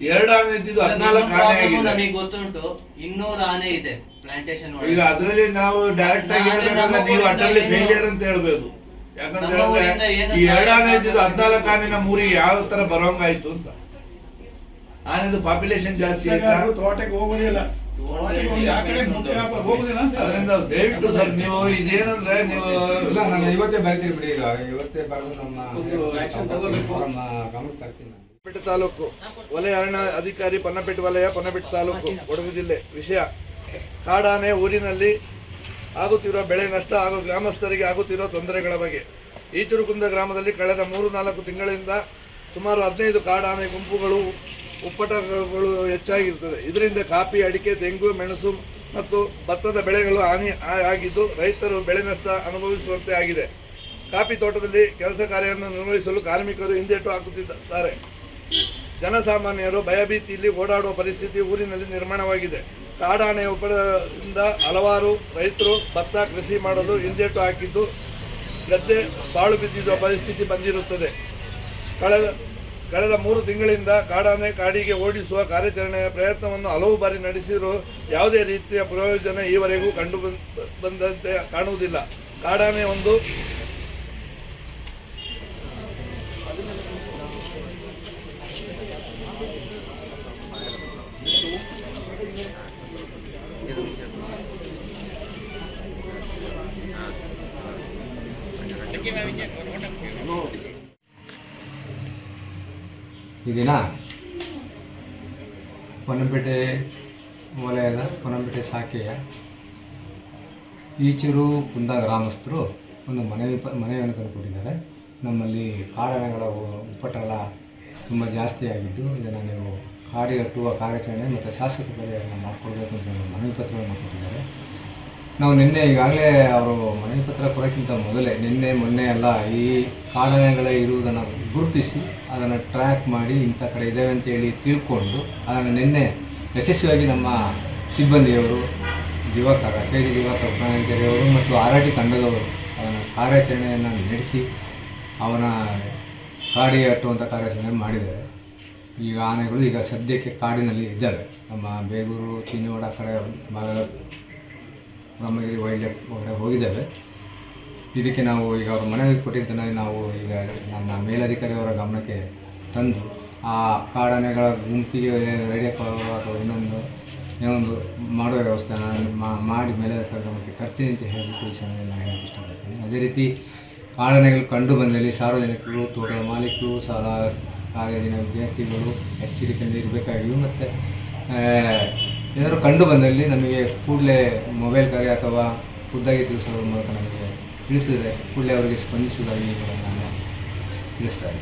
2 ಆನೆ ಇದ್ದಿದ್ದು 14 ಆನೆ ಆಗಿದೆ. ನಮಗೆ ಗೊತ್ತುಂಟು 200 ಆನೆ ಇದೆ ಪ್ಲಾಂಟೇಶನ್. ಈಗ ಅದರಲ್ಲಿ ನಾವು ಡೈರೆಕ್ಟ್ ಆಗಿ ಹೇಳ್ಬೇಕಂದ್ರೆ ನೀವು ಅಟರ್ಲಿ ಫೇಲಿಯರ್ ಅಂತ ಹೇಳ್ಬೋದು. ಯಾಕಂತ ಹೇಳಿದ್ರೆ ಈ 2 ಆನೆ ಇದ್ದಿದ್ದು 14 ಆನೆನ ಮೂರಿಗೆ ಯಾವ ತರ ಬರೋಂಗಾಯ್ತು ಅಂತ. ಆನೆದು ಪಾಪ್ಯುಲೇಷನ್ ಜಾಸ್ತಿ ಆಯ್ತಾ, ತೋಟಕ್ಕೆ ಹೋಗೋದಿಲ್ಲ, ಅದರಿಂದ ದಯವಿಟ್ಟು ಸರ್ ನೀವು ಇದೇನಂದ್ರೆ ನೀವು ಇವತ್ತೇ ಬರ್ತೀವಿ ಬಿಡಿ. ಈಗ ಇವತ್ತೇ ಬರೆದು ನಮ್ಮ ಗಮನಕ್ಕೆ ತರ್ತೀನಿ. ಪೊನ್ನಪೇಟೆ ತಾಲೂಕು ವಲಯ ಅರಣ್ಯ ಅಧಿಕಾರಿ, ಪೊನ್ನಪೇಟೆ ವಲಯ, ಪೊನ್ನಪೇಟೆ ತಾಲೂಕು, ಕೊಡಗು ಜಿಲ್ಲೆ. ವಿಷಯ: ಕಾಡಾನೆ ಊರಿನಲ್ಲಿ ಆಗುತ್ತಿರುವ ಬೆಳೆ ನಷ್ಟ ಹಾಗೂ ಗ್ರಾಮಸ್ಥರಿಗೆ ಆಗುತ್ತಿರುವ ತೊಂದರೆಗಳ ಬಗ್ಗೆ. ಈಚುರುಕುಂದ ಗ್ರಾಮದಲ್ಲಿ ಕಳೆದ 3-4 ತಿಂಗಳಿಂದ ಸುಮಾರು 15 ಕಾಡಾನೆ ಗುಂಪುಗಳು, ಉಪ್ಪಟಗಳು ಹೆಚ್ಚಾಗಿರುತ್ತದೆ. ಇದರಿಂದ ಕಾಫಿ, ಅಡಿಕೆ, ತೆಂಗು, ಮೆಣಸು ಮತ್ತು ಭತ್ತದ ಬೆಳೆಗಳು ಹಾನಿ ಆಗಿದ್ದು ರೈತರು ಬೆಳೆ ನಷ್ಟ ಅನುಭವಿಸುವಂತೆ ಆಗಿದೆ. ಕಾಫಿ ತೋಟದಲ್ಲಿ ಕೆಲಸ ಕಾರ್ಯವನ್ನು ನಿರ್ವಹಿಸಲು ಕಾರ್ಮಿಕರು ಹಿಂದೇಟು ಹಾಕುತ್ತಿದ್ದಾರೆ. ಜನಸಾಮಾನ್ಯರು ಭಯಭೀತಿಯಲ್ಲಿ ಓಡಾಡುವ ಪರಿಸ್ಥಿತಿ ಊರಿನಲ್ಲಿ ನಿರ್ಮಾಣವಾಗಿದೆ. ಕಾಡಾನೆ ಉಪ್ಪಟದಿಂದ ಹಲವಾರು ರೈತರು ಭತ್ತ ಕೃಷಿ ಮಾಡಲು ಹಿಂದೇಟು ಹಾಕಿದ್ದು ಗದ್ದೆ ಬಾಳು ಬಿದ್ದಿರುವ ಪರಿಸ್ಥಿತಿ ಬಂದಿರುತ್ತದೆ. ಕಳೆದ 3 ತಿಂಗಳಿಂದ ಕಾಡಾನೆ ಕಾಡಿಗೆ ಓಡಿಸುವ ಕಾರ್ಯಾಚರಣೆಯ ಪ್ರಯತ್ನವನ್ನು ಹಲವು ಬಾರಿ ನಡೆಸಿದರೂ ಯಾವುದೇ ರೀತಿಯ ಪ್ರಯೋಜನ ಈವರೆಗೂ ಕಂಡು ಬಂದಂತೆ ಕಾಣುವುದಿಲ್ಲ. ಕಾಡಾನೆ ಒಂದು ಈ ದಿನ ಪೊನ್ನಪೇಟೆ ವಲಯದ ಪೊನ್ನಪೇಟೆ ಶಾಖೆಯ ಈಚೂರು ಕುಂದ ಗ್ರಾಮಸ್ಥರು ಒಂದು ಮನವಿಯನ್ನು ತಂದುಕೊಟ್ಟಿದ್ದಾರೆ. ನಮ್ಮಲ್ಲಿ ಕಾಡಾನೆಗಳ ಉಪ್ಪಟಳ ತುಂಬ ಜಾಸ್ತಿ ಆಗಿದ್ದು ಇದನ್ನು ನೀವು ಕಾಡಿಗಟ್ಟುವ ಕಾರ್ಯಾಚರಣೆ ಮತ್ತು ಶಾಶ್ವತ ಪರಿಹಾರ ಮಾಡಿಕೊಡ್ಬೇಕು ಅಂತ ಮನವಿ ಪತ್ರವನ್ನು ಕೊಟ್ಟಿದ್ದಾರೆ. ನಾವು ನಿನ್ನೆ ಈಗಾಗಲೇ ಅವರು ಮನವಿ ಪತ್ರ ಕೊಡೋಕ್ಕಿಂತ ಮೊದಲೇ ಮೊನ್ನೆ ಎಲ್ಲ ಈ ಕಾಡಾನೆಗಳ ಇರುವುದನ್ನು ಗುರುತಿಸಿ ಅದನ್ನು ಟ್ರ್ಯಾಕ್ ಮಾಡಿ ಇಂಥ ಕಡೆ ಇದ್ದಾವೆ ಅಂತೇಳಿ ತಿಳ್ಕೊಂಡು ಅದನ್ನು ನಿನ್ನೆ ಯಶಸ್ವಿಯಾಗಿ ನಮ್ಮ ಸಿಬ್ಬಂದಿಯವರು ದಿವಾಕರ KG ದಿವಾಕರ ಪ್ರಾಣಿಕರಿಯವರು ಮತ್ತು RRT ತಂಡದವರು ಅದನ್ನು ಕಾರ್ಯಾಚರಣೆಯನ್ನು ನಡೆಸಿ ಅವನ ಕಾಡಿಗೆ ಅಟ್ಟುವಂಥ ಕಾರ್ಯಾಚರಣೆ ಮಾಡಿದ್ದಾರೆ. ಈಗ ಆನೆಗಳು ಈಗ ಸದ್ಯಕ್ಕೆ ಕಾಡಿನಲ್ಲಿ ಇದ್ದಾವೆ. ನಮ್ಮ ಬೇಗೂರು, ಚಿನ್ನವಾಡ ಕಡೆ ಭಾಗದ ಬ್ರಹ್ಮಗಿರಿ ವೈಲ್ಡ್ ಲೈಫ್ ಹೊರಗಡೆ ಹೋಗಿದ್ದೇವೆ. ಇದಕ್ಕೆ ನಾವು ಈಗ ಅವರು ಮನವಿ ಕೊಟ್ಟಿದ್ದನ್ನು ನಾವು ಈಗ ನನ್ನ ಮೇಲಧಿಕಾರಿಯವರ ಗಮನಕ್ಕೆ ತಂದು ಆ ಕಾಡಾನೆಗಳ ಗುಂಪಿಗೆ ರೇಡಿಯೋ ಅಥವಾ ಇನ್ನೊಂದು ಮಾಡುವ ವ್ಯವಸ್ಥೆ ಮಾಡಿ ಮೇಲಧಿಕಾರಿ ಗಮನಕ್ಕೆ ತರ್ತೀನಿ ಅಂತ ಹೇಳಿಬಿಟ್ಟು ಈ ಸಮಯ ನಾನು ಹೇಳಕ್ಕೆ ಇಷ್ಟಪಡ್ತೀನಿ. ಅದೇ ರೀತಿ ಕಾಡಾನೆಗಳು ಕಂಡು ಬಂದಲ್ಲಿ ಸಾರ್ವಜನಿಕರು, ತೋಟದ ಮಾಲೀಕರು, ಶಾಲಾ ಕಾಲೇಜಿನ ವಿದ್ಯಾರ್ಥಿಗಳು ಎಚ್ಚರಿಕೆಯಿಂದ ಇರಬೇಕಾಗಿವೆ. ಮತ್ತು ಏನಾದರೂ ಕಂಡು ಬಂದಲ್ಲಿ ನಮಗೆ ಕೂಡಲೇ ಮೊಬೈಲ್ ಕರೆ ಅಥವಾ ಖುದ್ದಾಗಿ ತಿಳಿಸೋದ್ರ ಮೂಲಕ ನಮಗೆ ತಿಳಿಸಿದರೆ ಕೂಡಲೇ ಅವರಿಗೆ ಸ್ಪಂದಿಸುವುದಾಗಿ ನಾನು ತಿಳಿಸ್ತಾರೆ.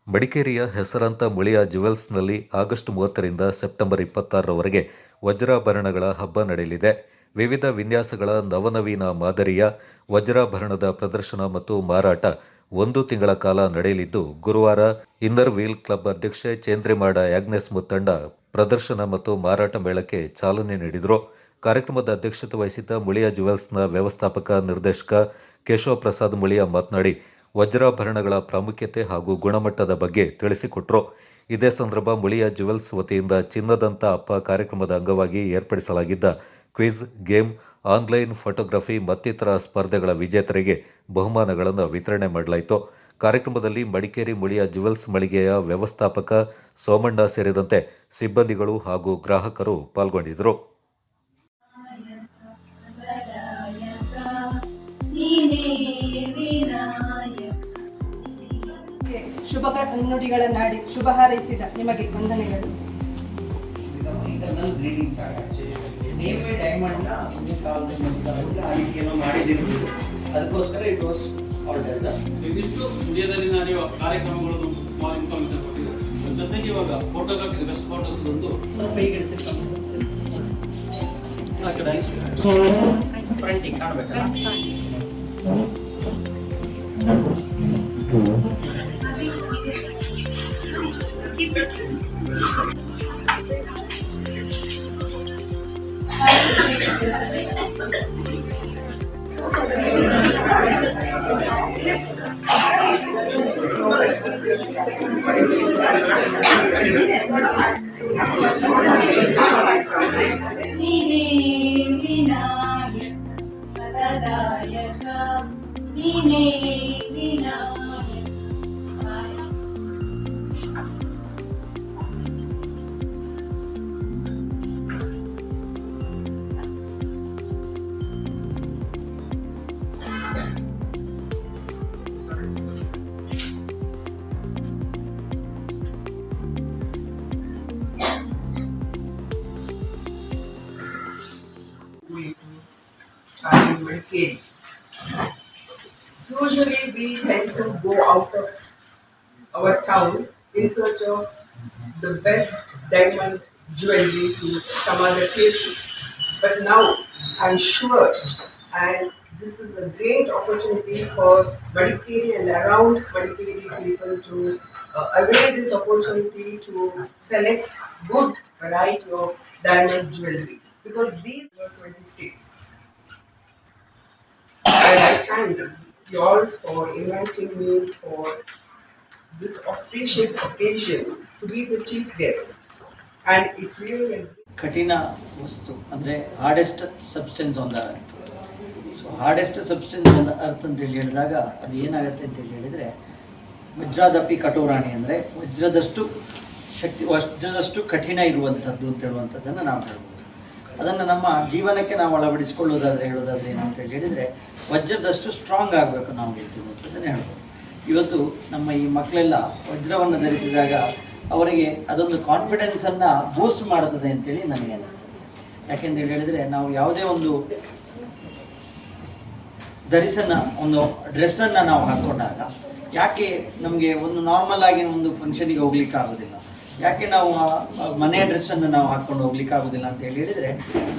ಮಡಿಕೇರಿಯ ಹೆಸರಾಂತ ಮುಳಿಯಾ ಜ್ಯುವೆಲ್ಸ್ನಲ್ಲಿ ಆಗಸ್ಟ್ 30ರಿಂದ ಸೆಪ್ಟೆಂಬರ್ 26ರವರೆಗೆ ವಜ್ರಾಭರಣಗಳ ಹಬ್ಬ ನಡೆಯಲಿದೆ. ವಿವಿಧ ವಿನ್ಯಾಸಗಳ ನವನವೀನ ಮಾದರಿಯ ವಜ್ರಾಭರಣದ ಪ್ರದರ್ಶನ ಮತ್ತು ಮಾರಾಟ 1 ತಿಂಗಳ ಕಾಲ ನಡೆಯಲಿದ್ದು, ಗುರುವಾರ ಇನ್ನರ್ ವೀಲ್ ಕ್ಲಬ್ ಅಧ್ಯಕ್ಷೆ ಚೇಂದ್ರಿಮಾಡ ಯಾಗ್ನೆಸ್ ಮುತ್ತಂಡ ಪ್ರದರ್ಶನ ಮತ್ತು ಮಾರಾಟ ಮೇಳಕ್ಕೆ ಚಾಲನೆ ನೀಡಿದರು. ಕಾರ್ಯಕ್ರಮದ ಅಧ್ಯಕ್ಷತೆ ವಹಿಸಿದ್ದ ಮುಳಿಯಾ ಜ್ಯುವೆಲ್ಸ್ನ ವ್ಯವಸ್ಥಾಪಕ ನಿರ್ದೇಶಕ ಕೇಶವ ಪ್ರಸಾದ್ ಮುಳಿಯಾ ಮಾತನಾಡಿ ವಜ್ರಾಭರಣಗಳ ಪ್ರಾಮುಖ್ಯತೆ ಹಾಗೂ ಗುಣಮಟ್ಟದ ಬಗ್ಗೆ ತಿಳಿಸಿಕೊಟ್ಟರು. ಇದೇ ಸಂದರ್ಭ ಮುಳಿಯಾ ಜ್ಯುವೆಲ್ಸ್ ವತಿಯಿಂದ ಚಿನ್ನದಂತ ಅಪ್ಪ ಕಾರ್ಯಕ್ರಮದ ಅಂಗವಾಗಿ ಏರ್ಪಡಿಸಲಾಗಿದ್ದ ಕ್ವಿಜ್, ಗೇಮ್, ಆನ್ಲೈನ್ ಫೋಟೋಗ್ರಫಿ ಮತ್ತಿತರ ಸ್ಪರ್ಧೆಗಳ ವಿಜೇತರಿಗೆ ಬಹುಮಾನಗಳನ್ನು ವಿತರಣೆ ಮಾಡಲಾಯಿತು. ಕಾರ್ಯಕ್ರಮದಲ್ಲಿ ಮಡಿಕೇರಿ ಮುಳಿಯ ಜುವೆಲ್ಸ್ ಮಳಿಗೆಯ ವ್ಯವಸ್ಥಾಪಕ ಸೋಮಣ್ಣ ಸೇರಿದಂತೆ ಸಿಬ್ಬಂದಿಗಳು ಹಾಗೂ ಗ್ರಾಹಕರು ಪಾಲ್ಗೊಂಡಿದ್ದರು. ಶುಭ ನುಡಿಗಳನ್ನಾಡಿ ಶುಭ ಹಾರೈಸಿದ ನಿಮಗೆ ವಂದನೆಗಳು. ಅದಕ್ಕೋಸ್ಕರ ಇಟ್ ವಾಸ್ ಆರ್ಡರ್ಸ್. ಇದಿಷ್ಟು ಇಂಡಿಯಾದಲ್ಲಿ ನಾನು ಕಾರ್ಯಕ್ರಮಗಳು ಸ್ಮಾಲ್ ಇನ್ಫಾರ್ಮೇಷನ್ ಕೊಟ್ಟಿದ್ದೆ. ಜೊತೆಗೆ ಇವಾಗ ಫೋಟೋಗ್ರಫಿ ಬೆಸ್ಟ್ ಫೋಟೋಸ್ ಒಂದು ಸ್ವಲ್ಪ ಈಗ ಫ್ರಂಟಿಗೆ ಕಾಣಬೇಕಲ್ಲ. Usually we tend to go out of our town in search of the best diamond jewelry to some other places. But now I'm sure, and this is a great opportunity for Madikeri and around Madikeri people to avail this opportunity to select good variety of diamond jewelry, because these were 26. And I thank you all for inviting me for this auspicious occasion to be the chief guest. And it's really ಕಠಿಣ ವಸ್ತು ಅಂದರೆ hardest substance on the earth. So hardest substance on the earth ಅಂತೇಳಿ ಹೇಳಿದಾಗ ಅದು ಏನಾಗುತ್ತೆ ಅಂತೇಳಿ ಹೇಳಿದರೆ, ವಜ್ರಾದಪಿ ಕಠೋರಾಣಿ ಅಂದರೆ ವಜ್ರದಷ್ಟು ಕಠಿಣ ಇರುವಂಥದ್ದು ಅಂತ ಹೇಳುವಂಥದ್ದನ್ನು ನಾವು ಹೇಳ್ಬೋದು. ಅದನ್ನು ನಮ್ಮ ಜೀವನಕ್ಕೆ ನಾವು ಅಳವಡಿಸ್ಕೊಳ್ಳೋದಾದರೆ ಹೇಳೋದಾದರೆ ಏನು ಅಂತೇಳಿ ಹೇಳಿದರೆ, ವಜ್ರದಷ್ಟು ಸ್ಟ್ರಾಂಗ್ ಆಗಬೇಕು ನಾವು ಹೇಳ್ತಿರುವಂಥದ್ದನ್ನು ಹೇಳ್ಬೋದು. ಇವತ್ತು ನಮ್ಮ ಈ ಮಕ್ಕಳೆಲ್ಲ ವಜ್ರವನ್ನು ಧರಿಸಿದಾಗ ಅವರಿಗೆ ಅದೊಂದು ಕಾನ್ಫಿಡೆನ್ಸನ್ನು ಬೂಸ್ಟ್ ಮಾಡುತ್ತದೆ ಅಂತೇಳಿ ನನಗೆ ಅನ್ನಿಸ್ತದೆ. ಯಾಕೆಂತೇಳಿ ಹೇಳಿದರೆ, ನಾವು ಯಾವುದೇ ಒಂದು ಒಂದು ಡ್ರೆಸ್ಸನ್ನು ನಾವು ಹಾಕ್ಕೊಂಡಾಗ ಯಾಕೆ ನಮಗೆ ಒಂದು ನಾರ್ಮಲ್ ಆಗಿ ಒಂದು ಫಂಕ್ಷನಿಗೆ ಹೋಗ್ಲಿಕ್ಕೆ ಆಗೋದಿಲ್ಲ, ಯಾಕೆ ನಾವು ಮನೆಯ ಡ್ರೆಸ್ಸನ್ನು ನಾವು ಹಾಕ್ಕೊಂಡು ಹೋಗ್ಲಿಕ್ಕೆ ಆಗೋದಿಲ್ಲ ಅಂತ ಹೇಳಿದರೆ,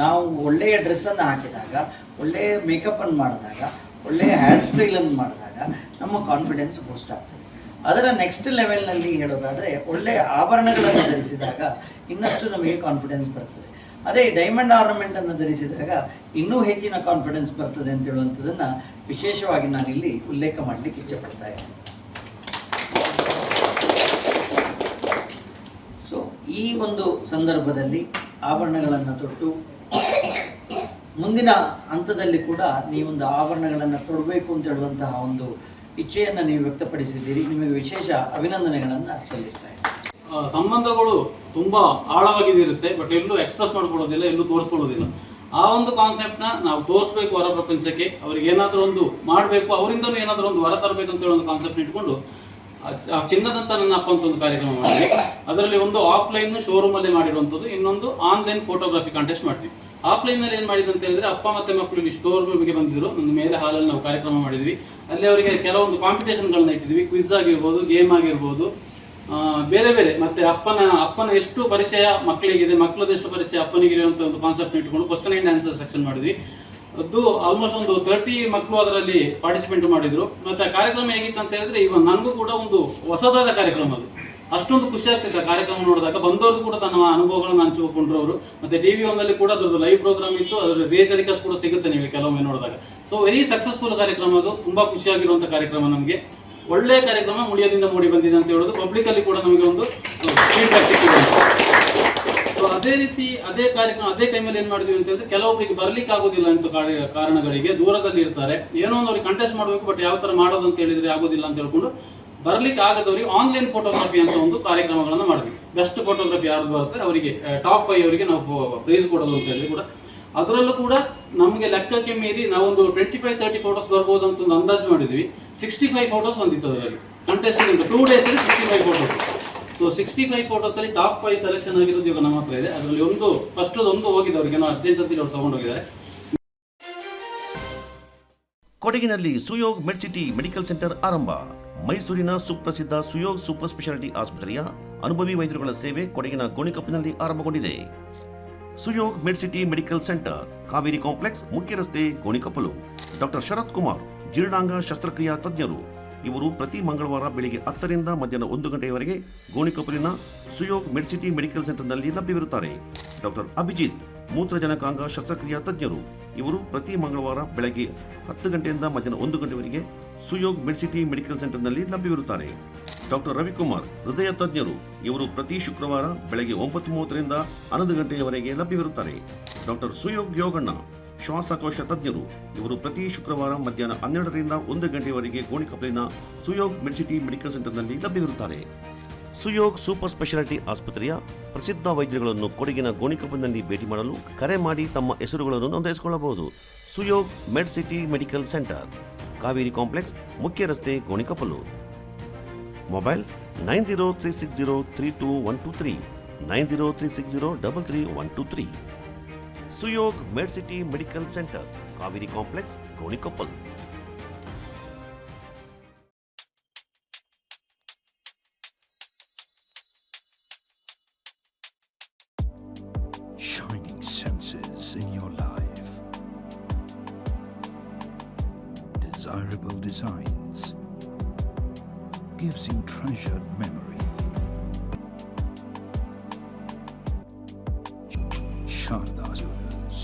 ನಾವು ಒಳ್ಳೆಯ ಡ್ರೆಸ್ಸನ್ನು ಹಾಕಿದಾಗ, ಒಳ್ಳೆಯ ಮೇಕಪ್ಪನ್ನು ಮಾಡಿದಾಗ, ಒಳ್ಳೆಯ ಹೇರ್ ಸ್ಟೈಲನ್ನು ಮಾಡಿದಾಗ ನಮ್ಮ ಕಾನ್ಫಿಡೆನ್ಸ್ ಬೂಸ್ಟ್ ಆಗ್ತದೆ. ಅದರ ನೆಕ್ಸ್ಟ್ ಲೆವೆಲ್ನಲ್ಲಿ ಹೇಳೋದಾದರೆ, ಒಳ್ಳೆಯ ಆಭರಣಗಳನ್ನು ಧರಿಸಿದಾಗ ಇನ್ನಷ್ಟು ನಮಗೆ ಕಾನ್ಫಿಡೆನ್ಸ್ ಬರ್ತದೆ. ಅದೇ ಡೈಮಂಡ್ ಆರ್ನಮೆಂಟನ್ನು ಧರಿಸಿದಾಗ ಇನ್ನೂ ಹೆಚ್ಚಿನ ಕಾನ್ಫಿಡೆನ್ಸ್ ಬರ್ತದೆ ಅಂತ ಹೇಳುವಂಥದ್ದನ್ನು ವಿಶೇಷವಾಗಿ ನಾನಿಲ್ಲಿ ಉಲ್ಲೇಖ ಮಾಡಲಿಕ್ಕೆ ಇಚ್ಛೆಪಡ್ತಾ ಇದ್ದೇನೆ. ಸೊ ಈ ಒಂದು ಸಂದರ್ಭದಲ್ಲಿ ಆಭರಣಗಳನ್ನು ತೊಟ್ಟು ಮುಂದಿನ ಹಂತದಲ್ಲಿ ಕೂಡ ನೀವೊಂದು ಆಭರಣಗಳನ್ನು ತೊಡಬೇಕು ಅಂತ ಹೇಳುವಂತಹ ಒಂದು ಇಚ್ಛೆಯನ್ನು ನೀವು ವ್ಯಕ್ತಪಡಿಸಿದ್ದೀರಿ. ನಿಮಗೆ ವಿಶೇಷ ಅಭಿನಂದನೆಗಳನ್ನು ಸಲ್ಲಿಸ್ತಾ ಇದ್ದೀನಿ. ಸಂಬಂಧಗಳು ತುಂಬಾ ಆಳವಾಗಿರುತ್ತೆ, ಬಟ್ ಎಲ್ಲೂ ಎಕ್ಸ್ಪ್ರೆಸ್ ಮಾಡ್ಕೊಳ್ಳೋದಿಲ್ಲ, ಎಲ್ಲೂ ತೋರಿಸ್ಕೊಳ್ಳೋದಿಲ್ಲ. ಆ ಒಂದು ಕಾನ್ಸೆಪ್ಟ್ನ ನಾವು ತೋರಿಸ್ಬೇಕು ಹೊರ ಪ್ರಪಂಚಕ್ಕೆ, ಅವ್ರಿಗೆ ಏನಾದರೂ ಒಂದು ಮಾಡಬೇಕು, ಅವರಿಂದಲೂ ಏನಾದರೂ ಒಂದು ಹೊರ ತರಬೇಕು ಅಂತ ಹೇಳೋ ಒಂದು ಕಾನ್ಸೆಪ್ಟ್ ಇಟ್ಕೊಂಡು ಚಿನ್ನದಂತ ನನ್ನ ಅಪ್ಪ ಅಂತ ಒಂದು ಕಾರ್ಯಕ್ರಮ ಮಾಡಿದ್ವಿ. ಅದರಲ್ಲಿ ಒಂದು ಆಫ್ಲೈನ್ ಶೋರೂಮಲ್ಲೇ ಮಾಡಿರುವಂಥದ್ದು, ಇನ್ನೊಂದು ಆನ್ಲೈನ್ ಫೋಟೋಗ್ರಫಿ ಕಾಂಟೆಸ್ಟ್ ಮಾಡ್ತೀವಿ. ಆಫ್ಲೈನಲ್ಲಿ ಏನು ಮಾಡಿದ್ದು ಅಂತ ಹೇಳಿದ್ರೆ, ಅಪ್ಪ ಮತ್ತು ಮಕ್ಕಳು ಇಲ್ಲಿ ಸ್ಟೋರ್ ರೂಮಿಗೆ ಬಂದಿದ್ರು. ನನ್ನ ಮೇಲೆ ಹಾಲಲ್ಲಿ ನಾವು ಕಾರ್ಯಕ್ರಮ ಮಾಡಿದ್ವಿ. ಅಲ್ಲಿ ಅವರಿಗೆ ಕೆಲವೊಂದು ಕಾಂಪಿಟೇಷನ್ಗಳನ್ನ ಇಟ್ಟಿದ್ವಿ. ಕ್ವಿಜ್ ಆಗಿರ್ಬೋದು, ಗೇಮ್ ಆಗಿರ್ಬೋದು, ಬೇರೆ ಬೇರೆ. ಮತ್ತೆ ಅಪ್ಪನ ಎಷ್ಟು ಪರಿಚಯ ಮಕ್ಕಳಿಗಿದೆ, ಮಕ್ಕಳದ್ದು ಎಷ್ಟು ಪರಿಚಯ ಅಪ್ಪನಿಗಿದೆ ಅಂತ ಒಂದು ಕಾನ್ಸೆಪ್ಟ್ ಇಟ್ಕೊಂಡು ಕ್ವಶನ್ ಆ್ಯಂಡ್ ಆನ್ಸರ್ ಸೆಕ್ಷನ್ ಮಾಡಿದ್ವಿ. ಅದು ಆಲ್ಮೋಸ್ಟ್ ಒಂದು 30 ಮಕ್ಕಳು ಅದರಲ್ಲಿ ಪಾರ್ಟಿಸಿಪೇಟ್ ಮಾಡಿದ್ರು. ಮತ್ತೆ ಆ ಕಾರ್ಯಕ್ರಮ ಹೇಗಿತ್ತು ಅಂತ ಹೇಳಿದ್ರೆ, ಇವಾಗ ನನಗೂ ಕೂಡ ಒಂದು ಹೊಸದಾದ ಕಾರ್ಯಕ್ರಮ ಅದು. ಅಷ್ಟೊಂದು ಖುಷಿ ಆಗ್ತಿತ್ತು ಆ ಕಾರ್ಯಕ್ರಮ ನೋಡಿದಾಗ. ಬಂದವ್ರು ಕೂಡ ತನ್ನ ಅನುಭವಗಳನ್ನು ಹಂಚಿಕೊಂಡ್ರು ಅವರು. ಮತ್ತೆ TV ಒಂದಲ್ಲಿ ಕೂಡ ಅದ್ರದ್ದು ಲೈವ್ ಪ್ರೋಗ್ರಾಮ್ ಇತ್ತು, ಅದರ ಟೆಲಿಕಾಸ್ಟ್ ಕೂಡ ಸಿಗುತ್ತೆ ನೀವು ಕೆಲವೊಮ್ಮೆ ನೋಡಿದಾಗ. ಸೊ ವೆರಿ ಸಕ್ಸಸ್ಫುಲ್ ಕಾರ್ಯಕ್ರಮ ಅದು, ತುಂಬಾ ಖುಷಿಯಾಗಿರುವಂಥ ಕಾರ್ಯಕ್ರಮ. ನಮಗೆ ಒಳ್ಳೆಯ ಕಾರ್ಯಕ್ರಮ ಮುಳಿಯದಿಂದ ಮೂಡಿ ಬಂದಿದೆ ಅಂತ ಹೇಳೋದು. ಪಬ್ಲಿಕ್ ಅಲ್ಲಿ ಕೂಡ ನಮಗೆ ಒಂದು ಫೀಡ್ಬ್ಯಾಕ್ ಸಿಕ್ಕಿದೆ. ಸೊ ಅದೇ ರೀತಿ ಅದೇ ಕಾರ್ಯಕ್ರಮ ಅದೇ ಟೈಮಲ್ಲಿ ಏನು ಮಾಡಿದ್ವಿ ಅಂತ ಹೇಳಿದ್ರೆ, ಕೆಲವೊಬ್ಬರಿಗೆ ಬರ್ಲಿಕ್ಕೆ ಆಗೋದಿಲ್ಲ ಅಂತ ಕಾರಣಗಳಿಗೆ ದೂರದಲ್ಲಿ ಇರ್ತಾರೆ, ಏನೋ ಒಂದು ಅವ್ರಿಗೆ ಕಂಟೆಸ್ಟ್ ಮಾಡಬೇಕು, ಬಟ್ ಯಾವ ಥರ ಮಾಡೋದು ಅಂತ ಹೇಳಿದ್ರೆ ಆಗೋದಿಲ್ಲ ಅಂತ ಹೇಳ್ಕೊಂಡು ಬರ್ಲಿಕ್ಕೆ ಆಗದವರಿಗೆ ಆನ್ಲೈನ್ ಫೋಟೋಗ್ರಫಿ ಅಂತ ಒಂದು ಕಾರ್ಯಕ್ರಮಗಳನ್ನು ಮಾಡಿದ್ವಿ. ಬೆಸ್ಟ್ ಫೋಟೋಗ್ರಫಿ ಯಾರು ಬರುತ್ತೆ ಅವರಿಗೆ ಟಾಪ್ 5 ಅವರಿಗೆ ನಾವು ಪ್ರೈಸ್ ಕೊಡೋದು ಅಂತ ಹೇಳಿ ಕೂಡ, ಅದರಲ್ಲೂ ಕೂಡ ನಮಗೆ ಲೆಕ್ಕಕ್ಕೆ ಮೀರಿ ನಾವೊಂದು 25-30 ಫೋಟೋಸ್ ಬರ್ಬೋದು ಅಂತ ಒಂದು ಅಂದಾಜು ಮಾಡಿದ್ವಿ. 65 ಫೋಟೋಸ್ ಬಂದಿತ್ತು ಅದರಲ್ಲಿ ಕಂಟೆಸ್ಟಿಂಗ್ ಅಂತ 2 ಡೇಸಲ್ಲಿ 65 ಫೋಟೋಸ್. ಸೊ 65 ಫೋಟೋಸಲ್ಲಿ ಟಾಪ್ 5 ಸೆಲೆಕ್ಷನ್ ಆಗಿರೋದು ಇವಾಗ ನಮ್ಮ ಹತ್ರ ಇದೆ. ಅದರಲ್ಲಿ ಫಸ್ಟ್ ಒಂದು ಹೋಗಿದೆ, ಅವರಿಗೆ ನಾವು ಅರ್ಜೆಂಟ್ ಅಂತ ಅವ್ರು ತಗೊಂಡೋಗಿದ್ದಾರೆ. ಕೊಡಗಿನಲ್ಲಿ ಸುಯೋಗ್ ಮೆಡ್ಸಿಟಿ ಮೆಡಿಕಲ್ ಸೆಂಟರ್ ಆರಂಭ. ಮೈಸೂರಿನ ಸುಪ್ರಸಿದ್ಧ ಸುಯೋಗ್ ಸೂಪರ್ ಸ್ಪೆಷಾಲಿಟಿ ಆಸ್ಪತ್ರೆಯ ಅನುಭವಿ ವೈದ್ಯರುಗಳ ಸೇವೆ ಕೊಡಗಿನ ಗೋಣಿಕೊಪ್ಪಲಿನಲ್ಲಿ ಆರಂಭಗೊಂಡಿದೆ. Suyog Medcity medical centre, Kaveri complex, ಮುಖ್ಯ ರಸ್ತೆ, ಗೋಣಿಕೊಪ್ಪಲು. ಡಾಕ್ಟರ್ ಶರತ್ ಕುಮಾರ್, ಜೀರ್ಣಾಂಗ ಶಸ್ತ್ರಕ್ರಿಯಾ ತಜ್ಞರು. ಇವರು ಪ್ರತಿ ಮಂಗಳವಾರ ಬೆಳಿಗ್ಗೆ 10 ರಿಂದ ಮಧ್ಯಾಹ್ನ 1 ಗಂಟೆಯವರೆಗೆ ಗೋಣಿಕೊಪ್ಪಲಿನ ಸುಯೋಗ್ ಮೆಡ್ಸಿಟಿ ಮೆಡಿಕಲ್ ಸೆಂಟರ್ನಲ್ಲಿ ಲಭ್ಯವಿರುತ್ತಾರೆ. ಡಾಕ್ಟರ್ ಅಭಿಜಿತ್, ಮೂತ್ರಜನಕಾಂಗ ಶಸ್ತ್ರಕ್ರಿಯಾ ತಜ್ಞರು. ಇವರು ಪ್ರತಿ ಮಂಗಳವಾರ ಬೆಳಗ್ಗೆ 10 ಗಂಟೆಯಿಂದ ಮಧ್ಯಾಹ್ನ 1 ಗಂಟೆವರೆಗೆ ಸುಯೋಗ್ ಮೆಡ್ಸಿಟಿ ಮೆಡಿಕಲ್ ಸೆಂಟರ್ನಲ್ಲಿ ಲಭ್ಯವಿರುತ್ತಾರೆ. ಡಾಕ್ಟರ್ ರವಿಕುಮಾರ್, ಹೃದಯ ತಜ್ಞರು. ಇವರು ಪ್ರತಿ ಶುಕ್ರವಾರ ಬೆಳಗ್ಗೆ 9:30 ರಿಂದ 11 ಗಂಟೆಯವರೆಗೆ ಲಭ್ಯವಿರುತ್ತಾರೆ. ಡಾಕ್ಟರ್ ಸುಯೋಗ್ ಯೋಗಣ್ಣ, ಶ್ವಾಸಕೋಶ ತಜ್ಞರು. ಇವರು ಪ್ರತಿ ಶುಕ್ರವಾರ ಮಧ್ಯಾಹ್ನ 12 ರಿಂದ 1 ಗಂಟೆಯವರೆಗೆ ಗೋಣಿಕೊಪ್ಪಲಿನ ಸುಯೋಗ್ ಮೆಡ್ಸಿಟಿ ಮೆಡಿಕಲ್ ಸೆಂಟರ್ನಲ್ಲಿ ಲಭ್ಯವಿರುತ್ತಾರೆ. ಸುಯೋಗ್ ಸೂಪರ್ ಸ್ಪೆಷಾಲಿಟಿ ಆಸ್ಪತ್ರೆಯ ಪ್ರಸಿದ್ಧ ವೈದ್ಯರುಗಳನ್ನು ಕೊಡಗಿನ ಗೋಣಿಕೊಪ್ಪಲಿನಲ್ಲಿ ಭೇಟಿ ಮಾಡಲು ಕರೆ ಮಾಡಿ ತಮ್ಮ ಹೆಸರುಗಳನ್ನು ನೋಂದಾಯಿಸಿಕೊಳ್ಳಬಹುದು. Suyog Medcity medical centre, Kaveri complex, ಮುಖ್ಯ ರಸ್ತೆ, Gonikoppal. Mobile 9036032123 9036033123. Suyog Medcity medical centre, Kaveri complex, Gonikoppal. Shining senses in your life. Desirable designs. Gives you treasured memory. Sharda Jewelers.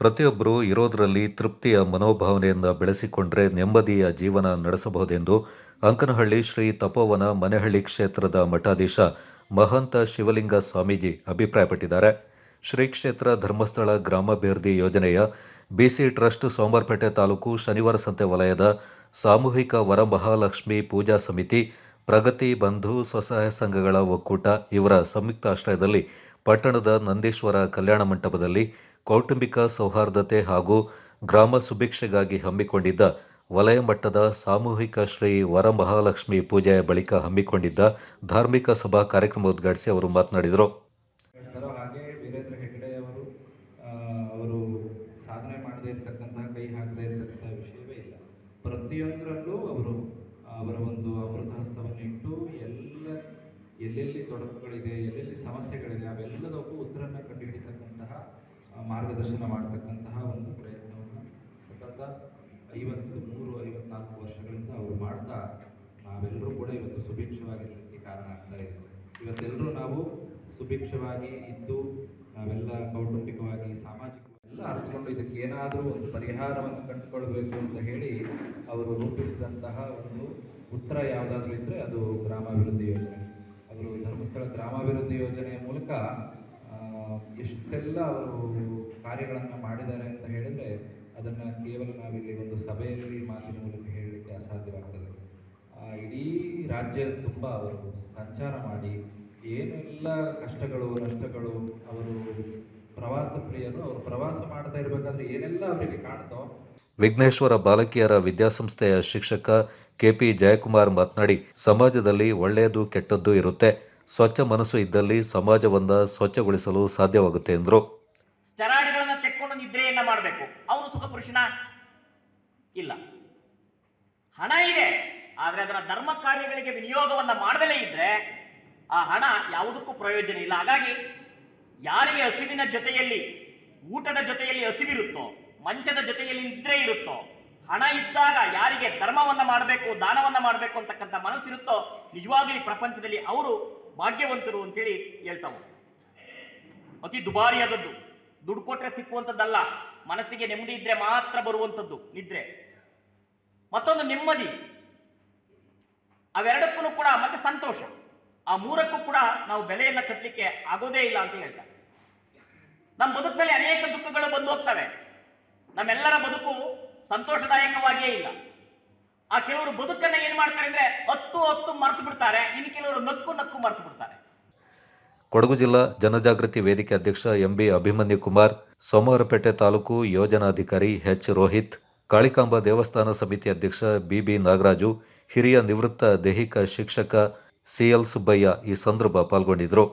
ಪ್ರತಿಯೊಬ್ಬರೂ ಇರೋದರಲ್ಲಿ ತೃಪ್ತಿಯ ಮನೋಭಾವನೆಯನ್ನು ಬೆಳೆಸಿಕೊಂಡ್ರೆ ನೆಮ್ಮದಿಯ ಜೀವನ ನಡೆಸಬಹುದೆಂದು ಅಂಕನಹಳ್ಳಿ ಶ್ರೀ ತಪೋವನ ಮನೆಹಳ್ಳಿ ಕ್ಷೇತ್ರದ ಮಠಾಧೀಶ ಮಹಂತ ಶಿವಲಿಂಗ ಸ್ವಾಮೀಜಿ ಅಭಿಪ್ರಾಯಪಟ್ಟಿದ್ದಾರೆ. ಶ್ರೀ ಕ್ಷೇತ್ರ ಧರ್ಮಸ್ಥಳ ಗ್ರಾಮಾಭಿವೃದ್ಧಿ ಯೋಜನೆಯ ಬಿಸಿ ಟ್ರಸ್ಟ್ ಸೋಮವಾರಪೇಟೆ ತಾಲೂಕು ಶನಿವಾರ ಸಂತೆ ವಲಯದ ಸಾಮೂಹಿಕ ವರಮಹಾಲಕ್ಷ್ಮಿ ಪೂಜಾ ಸಮಿತಿ, ಪ್ರಗತಿ ಬಂಧು ಸ್ವಸಹಾಯ ಸಂಘಗಳ ಒಕ್ಕೂಟ ಇವರ ಸಂಯುಕ್ತ ಆಶ್ರಯದಲ್ಲಿ ಪಟ್ಟಣದ ನಂದೀಶ್ವರ ಕಲ್ಯಾಣ ಮಂಟಪದಲ್ಲಿ ಕೌಟುಂಬಿಕ ಸೌಹಾರ್ದತೆ ಹಾಗೂ ಗ್ರಾಮ ಸುಭಿಕ್ಷೆಗಾಗಿ ಹಮ್ಮಿಕೊಂಡಿದ್ದ ವಲಯ ಮಟ್ಟದ ಸಾಮೂಹಿಕ ಶ್ರೀ ವರಮಹಾಲಕ್ಷ್ಮಿ ಪೂಜೆಯ ಬಳಿಕ ಹಮ್ಮಿಕೊಂಡಿದ್ದ ಧಾರ್ಮಿಕ ಸಭಾ ಕಾರ್ಯಕ್ರಮ ಉದ್ಘಾಟಿಸಿ ಅವರು ಮಾತನಾಡಿದರು. ಹಾಗೆ ವೀರೇಂದ್ರ ಹೆಗ್ಗಡೆ ಅವರು ಸಾಧನೆ ಮಾಡದೇ ಇರತಕ್ಕಂತಹ, ಕೈ ಹಾಕದೇ ಇರತಕ್ಕಂತಹ ವಿಷಯವೇ ಇಲ್ಲ. ಪ್ರತಿಯೊಂದರಲ್ಲೂ ಅವರು ಅವರ ಒಂದು ಅಮೃತ ಹಸ್ತವನ್ನು ಇಟ್ಟು ಎಲ್ಲೆಲ್ಲಿ ತೊಡಕುಗಳಿದೆ, ಎಲ್ಲೆಲ್ಲಿ ಸಮಸ್ಯೆಗಳಿದೆ ಅವೆಲ್ಲದಕ್ಕೂ ಉತ್ತರವನ್ನು ಕಂಡುಹಿಡಿತಕ್ಕಂತಹ ಮಾರ್ಗದರ್ಶನ ಮಾಡತಕ್ಕಂತಹ ಒಂದು ಪ್ರಯತ್ನವನ್ನು ಸತತ 53-54 ವರ್ಷಗಳಿಂದ ಅವರು ಮಾಡ್ತಾ ನಾವೆಲ್ಲರೂ ಕೂಡ ಇವತ್ತು ಸುಭಿಕ್ಷವಾಗಿರಲಿಕ್ಕೆ ಕಾರಣ ಆಗ್ತಾ ಇದೆ. ಇವತ್ತೆಲ್ಲರೂ ನಾವು ಸುಭಿಕ್ಷವಾಗಿ ಇದ್ದು ನಾವೆಲ್ಲ ಕೌಟುಂಬಿಕವಾಗಿ ಸಾಮಾಜಿಕವಾಗಿ ಎಲ್ಲ ಅರ್ಥಕೊಂಡು ಇದಕ್ಕೆ ಏನಾದರೂ ಒಂದು ಪರಿಹಾರವನ್ನು ಕಂಡುಕೊಳ್ಬೇಕು ಅಂತ ಹೇಳಿ ಅವರು ರೂಪಿಸಿದಂತಹ ಒಂದು ಉತ್ತರ ಯಾವುದಾದ್ರೂ ಇದ್ದರೆ ಅದು ಗ್ರಾಮಾಭಿವೃದ್ಧಿ ಯೋಜನೆ. ಅವರು ಧರ್ಮಸ್ಥಳ ಗ್ರಾಮಾಭಿವೃದ್ಧಿ ಯೋಜನೆಯ ಮೂಲಕ ಎಷ್ಟೆಲ್ಲ ಅವರು ಕಾರ್ಯಗಳನ್ನು ಮಾಡಿದ್ದಾರೆ ಅಂತ ಹೇಳಿದರೆ ಅದನ್ನು ಕೇವಲ ನಾವಿಲ್ಲಿ ಒಂದು ಸಭೆಯಲ್ಲಿ ಮಾತಿನ ಮೂಲಕ ಹೇಳಲಿಕ್ಕೆ ಅಸಾಧ್ಯವಾಗ್ತದೆ. ಇಡೀ ರಾಜ್ಯ ತುಂಬ ಅವರು ಸಂಚಾರ ಮಾಡಿ ಏನೆಲ್ಲ ಕಷ್ಟಗಳು ನಷ್ಟಗಳು, ಅವರು ಪ್ರವಾಸ ಪ್ರಿಯರು, ಅವರು ಪ್ರವಾಸ ಮಾಡ್ತಾ ಇರಬೇಕಾದ್ರೆ ಏನೆಲ್ಲ ಅವರಿಗೆ ಕಾಣ್ತೋ. ವಿಘ್ನೇಶ್ವರ ಬಾಲಕಿಯರ ವಿದ್ಯಾಸಂಸ್ಥೆಯ ಶಿಕ್ಷಕ ಕೆಪಿ ಜಯಕುಮಾರ್ ಮಾತನಾಡಿ, ಸಮಾಜದಲ್ಲಿ ಒಳ್ಳೆಯದು ಕೆಟ್ಟದ್ದು ಇರುತ್ತೆ. ಸ್ವಚ್ಛ ಮನಸ್ಸು ಇದ್ದಲ್ಲಿ ಸಮಾಜವನ್ನ ಸ್ವಚ್ಛಗೊಳಿಸಲು ಸಾಧ್ಯವಾಗುತ್ತೆ ಎಂದರು. ಸ್ಟೆರಾಯ್ಡ್ಗಳನ್ನ ತೆಕ್ಕೊಂಡು ನಿದ್ರೆಯನ್ನ ಮಾಡಬೇಕು, ಅವನು ಸುಖ ಪುರುಷನ ಇಲ್ಲ. ಹಣ ಇದೆ, ಆದ್ರೆ ಅದನ್ನ ಧರ್ಮ ಕಾರ್ಯಗಳಿಗೆ ವಿನಿಯೋಗವನ್ನ ಮಾಡದಲೇ ಇದ್ರೆ ಆ ಹಣ ಯಾವುದಕ್ಕೂ ಪ್ರಯೋಜನ ಇಲ್ಲ. ಹಾಗಾಗಿ ಯಾರಿಗೆ ಹಸಿವಿನ ಜೊತೆಯಲ್ಲಿ, ಊಟದ ಜೊತೆಯಲ್ಲಿ ಹಸಿವಿರುತ್ತೋ, ಮಂಚದ ಜೊತೆಯಲ್ಲಿ ನಿದ್ರೆ ಇರುತ್ತೋ, ಹಣ ಇದ್ದಾಗ ಯಾರಿಗೆ ಧರ್ಮವನ್ನ ಮಾಡಬೇಕು, ದಾನವನ್ನ ಮಾಡಬೇಕು ಅಂತಕ್ಕಂಥ ಮನಸ್ಸಿರುತ್ತೋ, ನಿಜವಾಗ್ಲೂ ಈ ಪ್ರಪಂಚದಲ್ಲಿ ಅವರು ಭಾಗ್ಯವಂತರು ಅಂತೇಳಿ ಹೇಳ್ತಾವು. ಅತಿ ದುಬಾರಿಯಾದದ್ದು, ದುಡ್ಡು ಕೊಟ್ರೆ ಸಿಕ್ಕುವಂಥದ್ದಲ್ಲ, ಮನಸ್ಸಿಗೆ ನೆಮ್ಮದಿ ಇದ್ರೆ ಮಾತ್ರ ಬರುವಂಥದ್ದು ನಿದ್ರೆ. ಮತ್ತೊಂದು ನೆಮ್ಮದಿ, ಅವೆರಡಕ್ಕೂ ಕೂಡ ಮತ್ತೆ ಸಂತೋಷ, ಆ ಮೂರಕ್ಕೂ ಕೂಡ ನಾವು ಬೆಲೆಯನ್ನ ಕಟ್ಟಲಿಕ್ಕೆ ಆಗೋದೇ ಇಲ್ಲ ಅಂತ ಹೇಳ್ತಾರೆ. ನಮ್ಮ ಬದುಕಿನಲ್ಲಿ ಅನೇಕ ದುಃಖಗಳು ಬಂದು ಹೋಗ್ತವೆ, ನಮ್ಮೆಲ್ಲರ ಬದುಕು ಸಂತೋಷದಾಯಕವಾಗಿಯೇ ಇಲ್ಲ. ಆ ಕೆಲವರು ಬದುಕನ್ನ ಏನ್ ಮಾಡ್ತಾರೆ ಅಂದ್ರೆ ಹತ್ತು ಮರೆತು ಬಿಡ್ತಾರೆ, ಇನ್ನು ಕೆಲವರು ನಕ್ಕು ಮರೆತು ಬಿಡ್ತಾರೆ. ಕೊಡಗು ಜಿಲ್ಲಾ ಜನಜಾಗೃತಿ ವೇದಿಕೆ ಅಧ್ಯಕ್ಷ ಎಂಬಿ ಅಭಿಮನ್ಯು ಕುಮಾರ್, ಸೋಮವಾರಪೇಟೆ ತಾಲೂಕು ಯೋಜನಾಧಿಕಾರಿ ಎಚ್ ರೋಹಿತ್, ಕಾಳಿಕಾಂಬ ದೇವಸ್ಥಾನ ಸಮಿತಿ ಅಧ್ಯಕ್ಷ ಬಿಬಿ ನಾಗರಾಜು, ಹಿರಿಯ ನಿವೃತ್ತ ದೈಹಿಕ ಶಿಕ್ಷಕ ಸಿಎಲ್ ಸುಬ್ಬಯ್ಯ ಈ ಸಂದರ್ಭ ಪಾಲ್ಗೊಂಡಿದ್ದರು.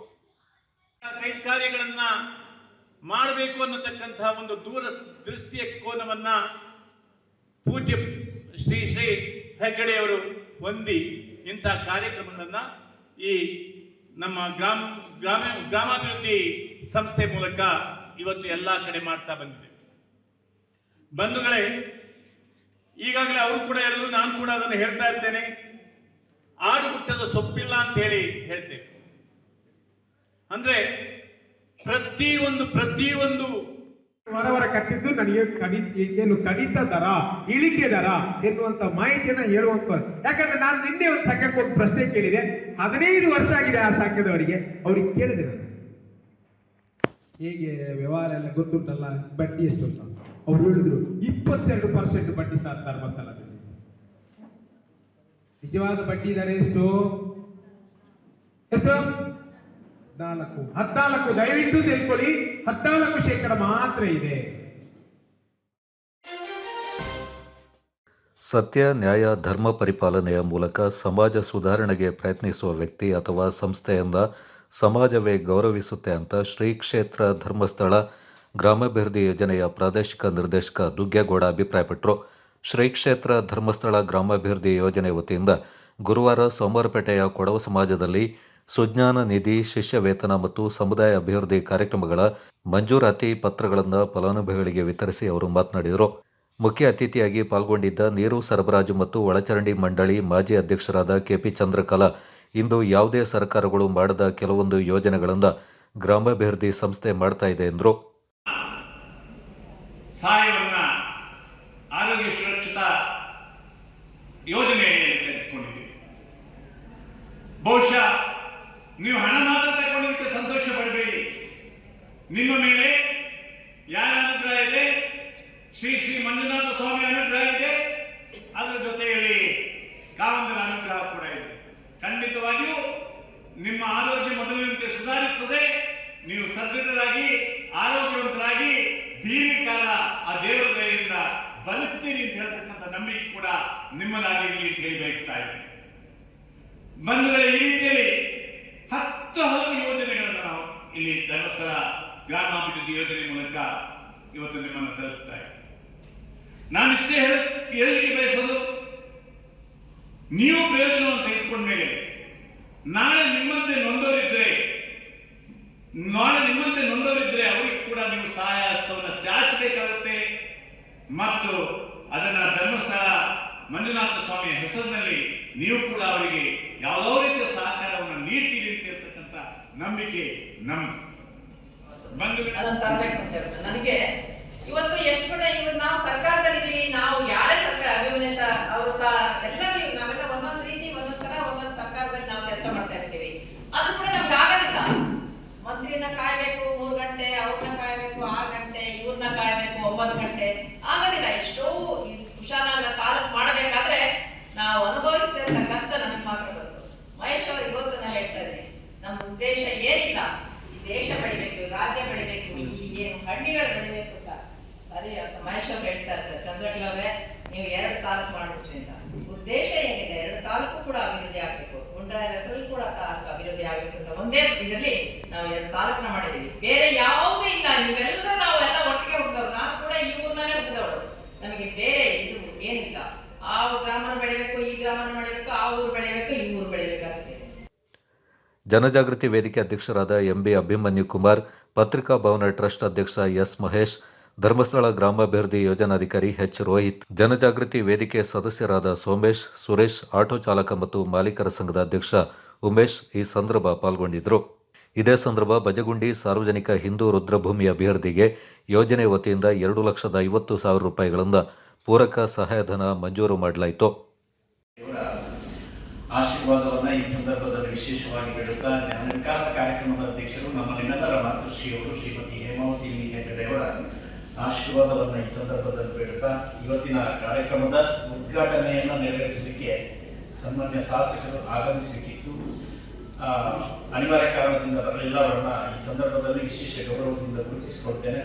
ಕಾರ್ಯಗಳನ್ನ ಮಾಡಬೇಕು ಅನ್ನತಕ್ಕಂತಹ ಒಂದು ದೂರ ದೃಷ್ಟಿಯ ಕೋನವನ್ನ ಪೂಜ್ಯ ಶ್ರೀ ಹೆಗ್ಗಡೆಯವರು ಹೊಂದಿ ಇಂತಹ ಕಾರ್ಯಕ್ರಮಗಳನ್ನ ಈ ನಮ್ಮ ಗ್ರಾಮಾಭಿವೃದ್ಧಿ ಸಂಸ್ಥೆ ಮೂಲಕ ಇವತ್ತು ಎಲ್ಲ ಕಡೆ ಮಾಡ್ತಾ ಬಂದಿದೆ. ಬಂಧುಗಳೇ, ಈಗಾಗಲೇ ಅವರು ಕೂಡ ಹೇಳಿದ್ರು, ನಾನು ಕೂಡ ಅದನ್ನು ಹೇಳ್ತಾ ಇರ್ತೇನೆ, ಆಡು ಹುಟ್ಟದ ಸೊಪ್ಪಿಲ್ಲ ಅಂತ ಹೇಳಿ ಹೇಳ್ತೇವೆ. ಅಂದ್ರೆ ಪ್ರತಿಯೊಂದು ವರವರ ಕಟ್ಟಿದ್ದು ನನಗೆ ಏನು ಕಡಿತ ದರ, ಇಳಿಕೆ ದರ ಎನ್ನುವಂತ ಮಾಹಿತಿಯನ್ನ ಹೇಳುವಂತ. ಯಾಕಂದ್ರೆ ನಾನು ನಿನ್ನೆ ಒಂದು ಸಂಘಕ್ಕೆ ಒಂದು ಪ್ರಶ್ನೆ ಕೇಳಿದೆ, 15 ವರ್ಷ ಆಗಿದೆ ಆ ಸಂಘದವರಿಗೆ. ಅವ್ರಿಗೆ ಕೇಳಿದೆ ನಾನು, ಹೇಗೆ ವ್ಯವಹಾರ ಎಲ್ಲ ಗೊತ್ತುಂಟಲ್ಲ, ಬಡ್ಡಿ ಎಷ್ಟು ಅಂತ. ಅವ್ರು ಹೇಳಿದ್ರು 22% ಬಡ್ಡಿ ಸರ್ ಧರ್ಮಸ್ಥಳದಲ್ಲಿ. ನಿಜವಾದ ಬಡ್ಡಿ ದರ ಎಷ್ಟು? 14. ದಯವಿಟ್ಟು ತಿಳ್ಕೊಳ್ಳಿ, 14% ಮಾತ್ರ ಇದೆ. ಸತ್ಯ, ನ್ಯಾಯ, ಧರ್ಮ ಪರಿಪಾಲನೆಯ ಮೂಲಕ ಸಮಾಜ ಸುಧಾರಣೆಗೆ ಪ್ರಯತ್ನಿಸುವ ವ್ಯಕ್ತಿ ಅಥವಾ ಸಂಸ್ಥೆಯಿಂದ ಸಮಾಜವೇ ಗೌರವಿಸುತ್ತೆ ಅಂತ ಶ್ರೀ ಕ್ಷೇತ್ರ ಧರ್ಮಸ್ಥಳ ಗ್ರಾಮಾಭಿವೃದ್ಧಿ ಯೋಜನೆಯ ಪ್ರಾದೇಶಿಕ ನಿರ್ದೇಶಕ ದುಗ್ಗೇಗೌಡ ಅಭಿಪ್ರಾಯಪಟ್ಟರು. ಶ್ರೀ ಕ್ಷೇತ್ರ ಧರ್ಮಸ್ಥಳ ಗ್ರಾಮಾಭಿವೃದ್ಧಿ ಯೋಜನೆ ವತಿಯಿಂದ ಗುರುವಾರ ಸೋಮವಾರಪೇಟೆಯ ಕೊಡವ ಸಮಾಜದಲ್ಲಿ ಸುಜ್ಞಾನ ನಿಧಿ, ಶಿಷ್ಯ ವೇತನ ಮತ್ತು ಸಮುದಾಯ ಅಭಿವೃದ್ಧಿ ಕಾರ್ಯಕ್ರಮಗಳ ಮಂಜೂರಾತಿ ಪತ್ರಗಳನ್ನು ಫಲಾನುಭವಿಗಳಿಗೆ ವಿತರಿಸಿ ಅವರು ಮಾತನಾಡಿದರು. ಮುಖ್ಯ ಅತಿಥಿಯಾಗಿ ಪಾಲ್ಗೊಂಡಿದ್ದ ನೀರು ಸರಬರಾಜು ಮತ್ತು ಒಳಚರಂಡಿ ಮಂಡಳಿ ಮಾಜಿ ಅಧ್ಯಕ್ಷರಾದ ಕೆಪಿ ಚಂದ್ರಕಲಾ, ಇಂದು ಯಾವುದೇ ಸರ್ಕಾರಗಳು ಮಾಡದ ಕೆಲವೊಂದು ಯೋಜನೆಗಳನ್ನು ಗ್ರಾಮಾಭಿವೃದ್ಧಿ ಸಂಸ್ಥೆ ಮಾಡ್ತಾ ಇದೆ ಎಂದರು. ಸಹಾಯವನ್ನ ಆರೋಗ್ಯ ಸುರಕ್ಷತಾ ಯೋಜನೆಯಲ್ಲಿ ತೆಗೆದುಕೊಂಡಿದ್ದೀವಿ. ಬಹುಶಃ ನೀವು ಹಣ ಮಾತ್ರ ತಗೊಂಡಿದ್ದಕ್ಕೆ ಸಂತೋಷ ಪಡಬೇಡಿ. ನಿಮ್ಮ ಮೇಲೆ ಯಾರ ಅನುಗ್ರಹ ಇದೆ? ಶ್ರೀ ಮಂಜುನಾಥ ಸ್ವಾಮಿ ಅನುಗ್ರಹ ಇದೆ, ಅದರ ಜೊತೆಯಲ್ಲಿ ಕಾವಂದರ ಅನುಗ್ರಹ ಕೂಡ ಇದೆ. ಖಂಡಿತವಾಗಿಯೂ ನಿಮ್ಮ ಆರೋಗ್ಯ ಮೊದಲಿನಂತೆ ಸುಧಾರಿಸುತ್ತದೆ. ನೀವು ಸದೃಢರಾಗಿ ಆರೋಗ್ಯವಂತರಾಗಿ ದೀರ್ಘಕಾಲ ಆ ದೇವರ ದಯೆಯಿಂದ ಬದುಕ್ತೀರಿ ಅಂತ ಹೇಳ್ತಕ್ಕಂಥ ನಂಬಿಕೆ ಕೂಡ ನಿಮ್ಮದಾಗಿರಲಿ ಅಂತ ಹೇಳಿ ಬಯಸ್ತಾ ಇದ್ದೀನಿ. ಬಂಧುಗಳೇ, ಈ ರೀತಿಯಲ್ಲಿ 10 ಹಲವು ಯೋಜನೆಗಳನ್ನು ನಾವು ಇಲ್ಲಿ ಧರ್ಮಸ್ಥಳ ಗ್ರಾಮಾಭಿವೃದ್ಧಿ ಯೋಜನೆ ಮೂಲಕ ಇವತ್ತು ನಿಮ್ಮನ್ನು ತಲುಪ್ತಾ ಇದ್ದೀವಿ. ನಾನು ಇಷ್ಟೇ ಹೇಳಲಿಕ್ಕೆ ಬಯಸೋದು, ನೀವು ಪ್ರಯೋಜನವನ್ನು ತೆಗೆದುಕೊಂಡ ಮೇಲೆ ನಾಳೆ ನಿಮ್ಮಂತೆ ನೊಂದವರಿದ್ರೆ ಅವರಿಗೆ ಕೂಡ ನೀವು ಸಹಾಯ ಹಸ್ತವನ್ನು ಚಾಚಬೇಕಾಗುತ್ತೆ. ಮತ್ತು ಅದನ್ನ ಧರ್ಮಸ್ಥಳ ಮಂಜುನಾಥ ಸ್ವಾಮಿಯ ಹೆಸರಿನಲ್ಲಿ ನೀವು ಕೂಡ ಅವರಿಗೆ ಯಾವುದೋ ರೀತಿಯ ಸಹಕಾರವನ್ನು ನೀಡ್ತೀರಿ ಅಂತ ಇರ್ತಕ್ಕಂಥ ನಂಬಿಕೆ ನನಗೆ ಇವತ್ತು ಎಷ್ಟು ಕೂಡ ಇವತ್ತು ನಾವು ಸರ್ಕಾರದಲ್ಲಿದ್ದೀವಿ, ನಾವು ಯಾರೇ ಸರ್ಕಾರ ಅಭಿಮನ್ಯ ಅವರು ಸಹ ಎಲ್ಲರೂ ನಾವೆಲ್ಲ ಒಂದೊಂದು ರೀತಿ ಒಂದೊಂದ್ಸಲ ಒಂದೊಂದು ಸರ್ಕಾರದಲ್ಲಿ ನಾವು ಕೆಲಸ ಮಾಡ್ತಾ ಇರ್ತೀವಿ. ಅದು ಕೂಡ ನಮ್ಗೆ ಆಗೋದಿಲ್ಲ. ಮಂತ್ರಿನ ಕಾಯ್ಬೇಕು 3 ಗಂಟೆ, ಅವ್ರನ್ನ ಕಾಯ್ಬೇಕು 6 ಗಂಟೆ, ಇವ್ರನ್ನ ಕಾಯ್ಬೇಕು 9 ಗಂಟೆ, ಆಗೋದಿಲ್ಲ. ಎಷ್ಟೋ ಹುಷಾರಾಗ ತಾಲೂಕು ಮಾಡಬೇಕಾದ್ರೆ ನಾವು ಅನುಭವಿಸಿದಂತ ಕಷ್ಟ ನಮಗೆ ಮಾತ್ರ ಗೊತ್ತು. ಮಹೇಶ್ ಅವರು ಇವತ್ತು ನಾನು ಹೇಳ್ತಾ ಒಂದೇ ಇದರಲ್ಲಿ ನಾವು 2 ತಾಲೂಕನ್ನ ಮಾಡಿದ್ದೀವಿ, ಬೇರೆ ಯಾವುದೂ ಇಲ್ಲ. ನೀವೆಲ್ಲರೂ ನಾವೆಲ್ಲ ಒಟ್ಟಿಗೆ ಹುಟ್ಟಿದವರು, ನಾನು ಕೂಡ ಈ ಊರಿನಲ್ಲೇ ಹುಟ್ಟಿದವರು. ನಮಗೆ ಬೇರೆ ಇದು ಏನಿಲ್ಲ. ಆ ಗ್ರಾಮನ ಬೆಳಿಬೇಕು, ಈ ಗ್ರಾಮನ ಬೆಳಿಬೇಕು, ಆ ಊರು ಬೆಳಿಬೇಕು, ಈ ಊರು ಬೆಳಿಬೇಕು ಅಷ್ಟೇ. ಜನಜಾಗೃತಿ ವೇದಿಕೆ ಅಧ್ಯಕ್ಷರಾದ ಎಂಬಿ ಅಭಿಮನ್ಯು ಕುಮಾರ್, ಪತ್ರಿಕಾ ಭವನ ಟ್ರಸ್ಟ್ ಅಧ್ಯಕ್ಷ ಎಸ್ ಮಹೇಶ್, ಧರ್ಮಸ್ಥಳ ಗ್ರಾಮಾಭಿವೃದ್ಧಿ ಯೋಜನಾಧಿಕಾರಿ ಎಚ್ ರೋಹಿತ್, ಜನಜಾಗೃತಿ ವೇದಿಕೆ ಸದಸ್ಯರಾದ ಸೋಮೇಶ್, ಸುರೇಶ್, ಆಟೋ ಚಾಲಕ ಮತ್ತು ಮಾಲೀಕರ ಸಂಘದ ಅಧ್ಯಕ್ಷ ಉಮೇಶ್ ಈ ಸಂದರ್ಭ ಪಾಲ್ಗೊಂಡಿದ್ದರು. ಇದೇ ಸಂದರ್ಭ ಬಜಗುಂಡಿ ಸಾರ್ವಜನಿಕ ಹಿಂದೂ ರುದ್ರಭೂಮಿ ಅಭಿವೃದ್ಧಿಗೆ ಯೋಜನೆ ವತಿಯಿಂದ 2,50,000 ರೂಪಾಯಿಗಳಿಂದ ಪೂರಕ ಸಹಾಯಧನ ಮಂಜೂರು ಮಾಡಲಾಯಿತು. ಆಶೀರ್ವಾದವನ್ನ ಈ ಸಂದರ್ಭದಲ್ಲಿ ವಿಶೇಷವಾಗಿ ಬೇಡುತ್ತಾ, ಜ್ಞಾನ ವಿಕಾಸ ಕಾರ್ಯಕ್ರಮದ ಅಧ್ಯಕ್ಷರು ನಮ್ಮ ನಿಮ್ಮೆಲ್ಲರ ಮಾತೃಶ್ರೀಯವರು ಶ್ರೀಮತಿ ಹೇಮಾವತಿ ಹೆಗಡೆ ಅವರ ಆಶೀರ್ವಾದವನ್ನ ಈ ಸಂದರ್ಭದಲ್ಲಿ ಬೇಡುತ್ತಾ, ಇವತ್ತಿನ ಕಾರ್ಯಕ್ರಮದ ಉದ್ಘಾಟನೆಯನ್ನು ನೆರವೇರಿಸಲಿಕ್ಕೆ ಸನ್ಮಾನ್ಯ ಶಾಸಕರು ಆಗಮಿಸಬೇಕಿತ್ತು. ಅನಿವಾರ್ಯ ಕಾರಣದಿಂದ ಬರಲಿಲ್ಲ. ಅವರನ್ನ ಈ ಸಂದರ್ಭದಲ್ಲಿ ವಿಶೇಷ ಗೌರವದಿಂದ ಗುರುತಿಸಿಕೊಳ್ತೇನೆ.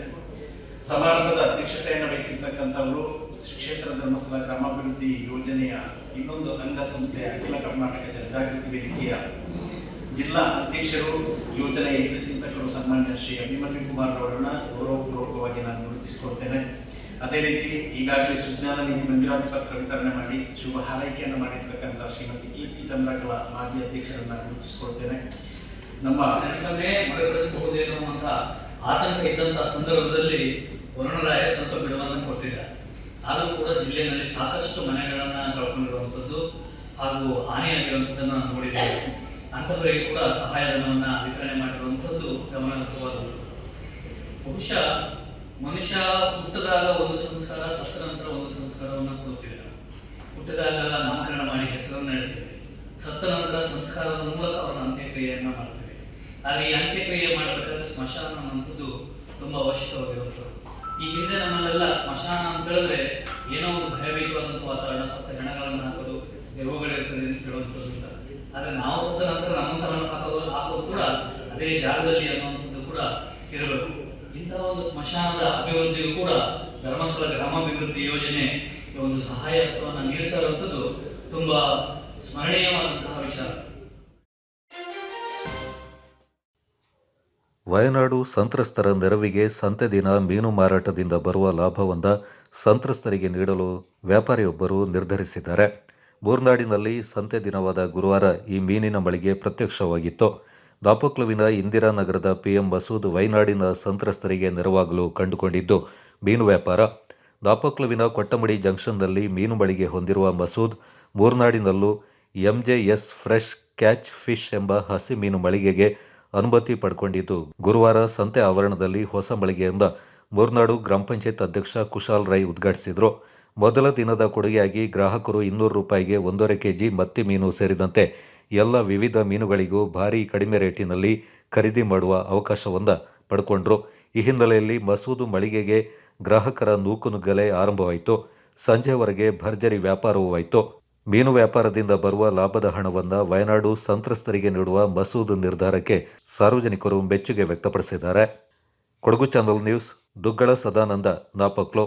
ಸಮಾರಂಭದ ಅಧ್ಯಕ್ಷತೆಯನ್ನು ವಹಿಸಿರ್ತಕ್ಕಂಥವರು ಶ್ರೀ ಕ್ಷೇತ್ರ ಧರ್ಮಸ್ಥಳ ಗ್ರಾಮಾಭಿವೃದ್ಧಿ ಯೋಜನೆಯ ಇನ್ನೊಂದು ಅಂಗಸಂಸ್ಥೆಯ ಅಖಿಲ ಕರ್ನಾಟಕ ಜನಜಾಗೃತಿ ವೇದಿಕೆಯ ಜಿಲ್ಲಾ ಅಧ್ಯಕ್ಷರು, ಯೋಜನೆಯ ಹಿತಚಿಂತಕರು ಸನ್ಮಾನ್ಯ ಶ್ರೀ ಅಭಿಮನ್ಯು ಕುಮಾರ್ ಅವರನ್ನ ಗೌರವಪೂರ್ವಕವಾಗಿ ನಾನು ಗುರುತಿಸಿಕೊಳ್ತೇನೆ. ಅದೇ ರೀತಿ ಈಗಾಗಲೇ ಸುಜ್ಞಾನ ನಿಧಿ ಮಂಜೂರಾತಿ ಪತ್ರ ವಿತರಣೆ ಮಾಡಿ ಶುಭ ಹಾರೈಕೆಯನ್ನು ಮಾಡಿರ್ತಕ್ಕಂಥ ಶ್ರೀಮತಿ ಕೀರ್ತಿ ಚಂದ್ರಕಲ ಮಾಜಿ ಅಧ್ಯಕ್ಷರನ್ನ ಗುರುತಿಸಿಕೊಳ್ತೇನೆ. ನಮ್ಮ ಮಳೆ ಬೆಳೆಸಬಹುದೇನೋ ಅಂತ ಆತಂಕ ಇದ್ದಂತಹ ಸಂದರ್ಭದಲ್ಲಿ ವರುಣರಾಯ ಸ್ವಲ್ಪ ಬಿಡುವನ್ನು ಕೊಟ್ಟಿದ್ದಾರೆ. ಆದರೂ ಕೂಡ ಜಿಲ್ಲೆಯಲ್ಲಿ ಸಾಕಷ್ಟು ಮನೆಗಳನ್ನು ಕಳ್ಕೊಂಡಿರುವಂಥದ್ದು ಹಾಗೂ ಹಾನಿಯಾಗಿರುವಂಥದ್ದನ್ನು ನಾವು ನೋಡಿದ್ದೇವೆ. ಅಂಥವರಿಗೆ ಕೂಡ ಸಹಾಯಧನವನ್ನು ವಿತರಣೆ ಮಾಡಿರುವಂಥದ್ದು ಗಮನಾರ್ಹವಾದದ್ದು. ಬಹುಶಃ ಮನುಷ್ಯ ಹುಟ್ಟಿದಾಗ ಒಂದು ಸಂಸ್ಕಾರ, ಸತ್ತ ನಂತರ ಒಂದು ಸಂಸ್ಕಾರವನ್ನು ಕೊಡುತ್ತೇವೆ. ನಾವು ಹುಟ್ಟಿದಾಗ ನಾಮಕರಣ ಮಾಡಿ ಹೆಸರನ್ನು ಇಡ್ತೇವೆ, ಸತ್ತ ನಂತರ ಸಂಸ್ಕಾರದ ಮೂಲಕ ಅವರ ಅಂತ್ಯಕ್ರಿಯೆಯನ್ನು ಮಾಡ್ತೇವೆ. ಆದರೆ ಈ ಅಂತ್ಯಕ್ರಿಯೆ ಮಾಡಬೇಕಾದ್ರೆ ಸ್ಮಶಾನ ಅನ್ನುವಂಥದ್ದು ತುಂಬ ಅವಶ್ಯಕವಾಗಿರುವಂಥದ್ದು. ಈ ಹಿಂದೆ ನಮ್ಮಲ್ಲೆಲ್ಲ ಸ್ಮಶಾನ ಅಂತ ಹೇಳಿದ್ರೆ ಏನೋ ಒಂದು ಭಯಭೀತವಾದಂಥ ವಾತಾವರಣ, ಸತ್ತ ಹೆಣಗಳನ್ನು ಹಾಕೋದು, ದೆವ್ವಗಳಿರ್ತದೆ ಅಂತ ಹೇಳುವಂಥದ್ದು. ಆದರೆ ನಾವು ಸತ್ತ ನಂತರ ನಮ್ಮಂತರನ್ನು ಹಾಕೋದು ಕೂಡ ಅದೇ ಜಾಗದಲ್ಲಿ ಅನ್ನುವಂಥದ್ದು ಕೂಡ ಇರಬೇಕು. ಇಂತಹ ಒಂದು ಸ್ಮಶಾನದ ಅಭಿವೃದ್ಧಿಗೂ ಕೂಡ ಧರ್ಮಸ್ಥಳ ಗ್ರಾಮಾಭಿವೃದ್ಧಿ ಯೋಜನೆ ಒಂದು ಸಹಾಯ ಹಸ್ತವನ್ನು ನೀಡ್ತಾ ಇರುವಂಥದ್ದು ತುಂಬ ಸ್ಮರಣೀಯವಾದಂತಹ ವಿಚಾರ. ವಯನಾಡು ಸಂತ್ರಸ್ತರ ನೆರವಿಗೆ ಸಂತೆ ದಿನ ಮೀನು ಮಾರಾಟದಿಂದ ಬರುವ ಲಾಭವನ್ನು ಸಂತ್ರಸ್ತರಿಗೆ ನೀಡಲು ವ್ಯಾಪಾರಿಯೊಬ್ಬರು ನಿರ್ಧರಿಸಿದ್ದಾರೆ. ಮೂರ್ನಾಡಿನಲ್ಲಿ ಸಂತೆ ದಿನವಾದ ಗುರುವಾರ ಈ ಮೀನಿನ ಮಳಿಗೆ ಪ್ರತ್ಯಕ್ಷವಾಗಿತ್ತು. ದಾಪಕ್ಲುವಿನ ಇಂದಿರಾನಗರದ ಪಿಎಂ ಮಸೂದ್ ವಯನಾಡಿನ ಸಂತ್ರಸ್ತರಿಗೆ ನೆರವಾಗಲು ಕಂಡುಕೊಂಡಿದ್ದು ಮೀನು ವ್ಯಾಪಾರ. ದಾಪಕ್ಲುವಿನ ಕೊಟ್ಟಮಡಿ ಜಂಕ್ಷನ್ನಲ್ಲಿ ಮೀನು ಮಳಿಗೆ ಹೊಂದಿರುವ ಮಸೂದ್ ಮೂರ್ನಾಡಿನಲ್ಲೂ ಎಂಜೆಎಸ್ ಫ್ರೆಶ್ ಕ್ಯಾಚ್ ಫಿಶ್ ಎಂಬ ಹಸಿ ಮೀನು ಮಳಿಗೆಗೆ ಅನುಮತಿ ಪಡ್ಕೊಂಡಿದ್ದು ಗುರುವಾರ ಸಂತೆ ಆವರಣದಲ್ಲಿ ಹೊಸ ಮಳಿಗೆಯಿಂದ ಮೂರ್ನಾಡು ಗ್ರಾಮ ಪಂಚಾಯತ್ ಅಧ್ಯಕ್ಷ ಕುಶಾಲ್ ರೈ ಉದ್ಘಾಟಿಸಿದರು. ಮೊದಲ ದಿನದ ಕೊಡುಗೆಯಾಗಿ ಗ್ರಾಹಕರು 200 ರೂಪಾಯಿಗೆ 1.5 kg ಮತ್ತಿ ಮೀನು ಸೇರಿದಂತೆ ಎಲ್ಲ ವಿವಿಧ ಮೀನುಗಳಿಗೂ ಭಾರೀ ಕಡಿಮೆ ರೇಟಿನಲ್ಲಿ ಖರೀದಿ ಮಾಡುವ ಅವಕಾಶವನ್ನು ಪಡ್ಕೊಂಡ್ರು. ಈ ಹಿನ್ನೆಲೆಯಲ್ಲಿ ಮಸೂದು ಮಳಿಗೆಗೆ ಗ್ರಾಹಕರ ನೂಕುನುಗ್ಗಲೆ ಆರಂಭವಾಯಿತು. ಸಂಜೆವರೆಗೆ ಭರ್ಜರಿ ವ್ಯಾಪಾರವೂ ಆಯಿತು. ಮೀನು ವ್ಯಾಪಾರದಿಂದ ಬರುವ ಲಾಭದ ಹಣವನ್ನು ವಯನಾಡು ಸಂತ್ರಸ್ತರಿಗೆ ನೀಡುವ ಮಸೂದ್ ನಿರ್ಧಾರಕ್ಕೆ ಸಾರ್ವಜನಿಕರು ಮೆಚ್ಚುಗೆ ವ್ಯಕ್ತಪಡಿಸಿದ್ದಾರೆ. Kodagu channel news, Duggala Sadananda, Napoklu.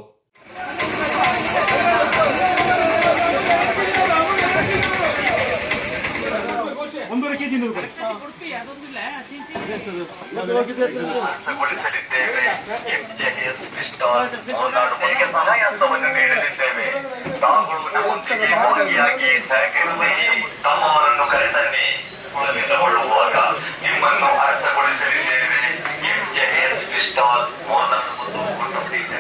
ಸಹಾಯವನ್ನು ನೀಡಲಿದ್ದೇವೆ. ತಾವು ನಮ್ಮೊಂದಿಗೆ ಭಾಗಿಯಾಗಿ ಸಹಕರಿಸಿ ತಮ್ಮವನ್ನು ಕರೆತನ್ನಿ. ಕುಳಿತುಕೊಳ್ಳುವಾಗ ನಿಮ್ಮನ್ನು ಅರ್ಥಗೊಳಿಸಲಿದ್ದೇವೆ.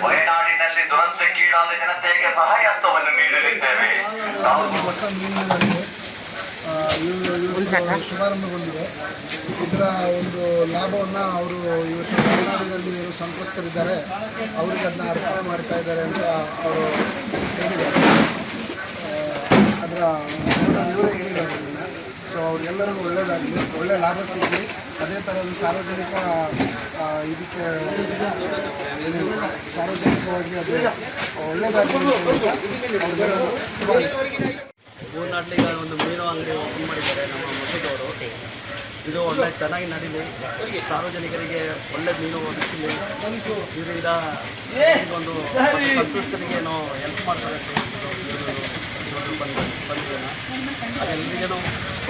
ವಯನಾಡಿನಲ್ಲಿ ದುರಂತಕ್ಕೀಡಾದ ಜನತೆಗೆ ಸಹಾಯವನ್ನು ನೀಡಲಿದ್ದೇವೆ. ಹೊಸ ಮೀನಿನಲ್ಲಿ ಶುಭಾರಂಭಗೊಂಡಿದೆ. ಇದರ ಒಂದು ಲಾಭವನ್ನು ಅವರು ಇವತ್ತು ವಯನಾಡಿನಲ್ಲಿ ಏನು ಸಂತ್ರಸ್ತರಿದ್ದಾರೆ ಅವರಿಗೆ ಅದನ್ನ ಅರ್ಪಣೆ ಮಾಡ್ತಾ ಇದ್ದಾರೆ ಅಂತ ಅವರು ಹೇಳಿದ್ದಾರೆ. ಅದರ ಇವರೇ ಹೇಳಿದ್ದಾರೆ. ಸೊ ಅವ್ರಿಗೆಲ್ಲರಿಗೂ ಒಳ್ಳೆಯದಾಗಲಿ, ಒಳ್ಳೆಯ ಲಾಭ ಸಿಗಲಿ. ಅದೇ ಥರದ ಸಾರ್ವಜನಿಕ ಇದಕ್ಕೆ ಸಾರ್ವಜನಿಕವಾಗಿ ಅದು ಒಳ್ಳೆಯದಾಗಲಿ ಅವ್ರಿಗೆಲ್ಲರೂ ಶುಭಾಶಯ. ಮೂರ್ನಾಡ್ಲಿ ಈಗ ಒಂದು ಮೀನು ಅಂಗಡಿ ಓಪನ್ ಮಾಡಿದ್ದಾರೆ ನಮ್ಮ ಮಸೂದವರು. ಇದು ಒಳ್ಳೆ ಚೆನ್ನಾಗಿ ನಡೀಲಿ, ಸಾರ್ವಜನಿಕರಿಗೆ ಒಳ್ಳೆ ಮೀನು ಒದಗಿಸಲಿ. ಇದರಿಂದ ಒಂದು ಸಂತ್ರಸ್ತರಿಗೆ ಏನೋ ಹೆಲ್ಪ್ ಮಾಡ್ತಾರೆ ಬಂದಿದ್ದೇನೆ. ಅದೆಲ್ಲರಿಗೇನು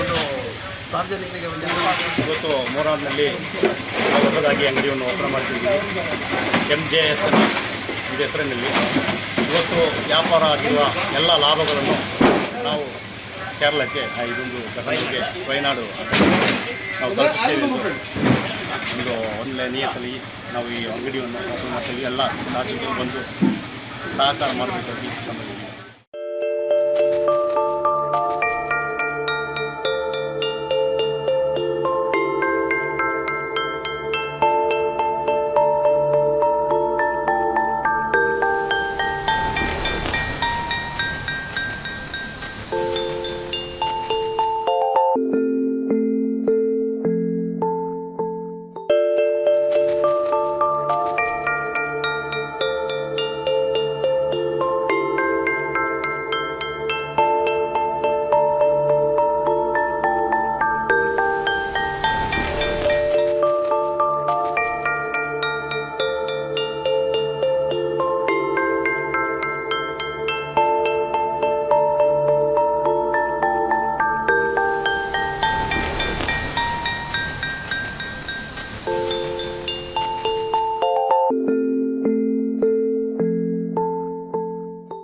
ಒಂದು ಸಾರ್ವಜನಿಕರಿಗೆ ಒಂದು ಇವತ್ತು ಮೂರಾರ್ನಲ್ಲಿ ಹೊಸದಾಗಿ ಅಂಗಡಿಯನ್ನು ಓಪನ್ ಮಾಡ್ತಿದ್ದೀವಿ. MJS ಇದು ಹೆಸರಿನಲ್ಲಿ ಇವತ್ತು ವ್ಯಾಪಾರ ಆಗಿರುವ ಎಲ್ಲ ಲಾಭಗಳನ್ನು ನಾವು ಕೇರಳಕ್ಕೆ ಇದೊಂದು ಘಟನೆಗೆ ವಯನಾಡು ನಾವು ತಲುಪಿಸ್ತೇವೆ ಎಂದು ಒಂದು ಒಳ್ಳೆಯ ನಿಯತಲ್ಲಿ ನಾವು ಈ ಅಂಗಡಿಯನ್ನು ಓಪನ್ ಮಾಡ್ತೀವಿ. ಎಲ್ಲ ಸಾರ್ವಜನಿಕರು ಬಂದು ಸಹಕಾರ ಮಾಡಬೇಕಾಗಿ ನಮಗೆ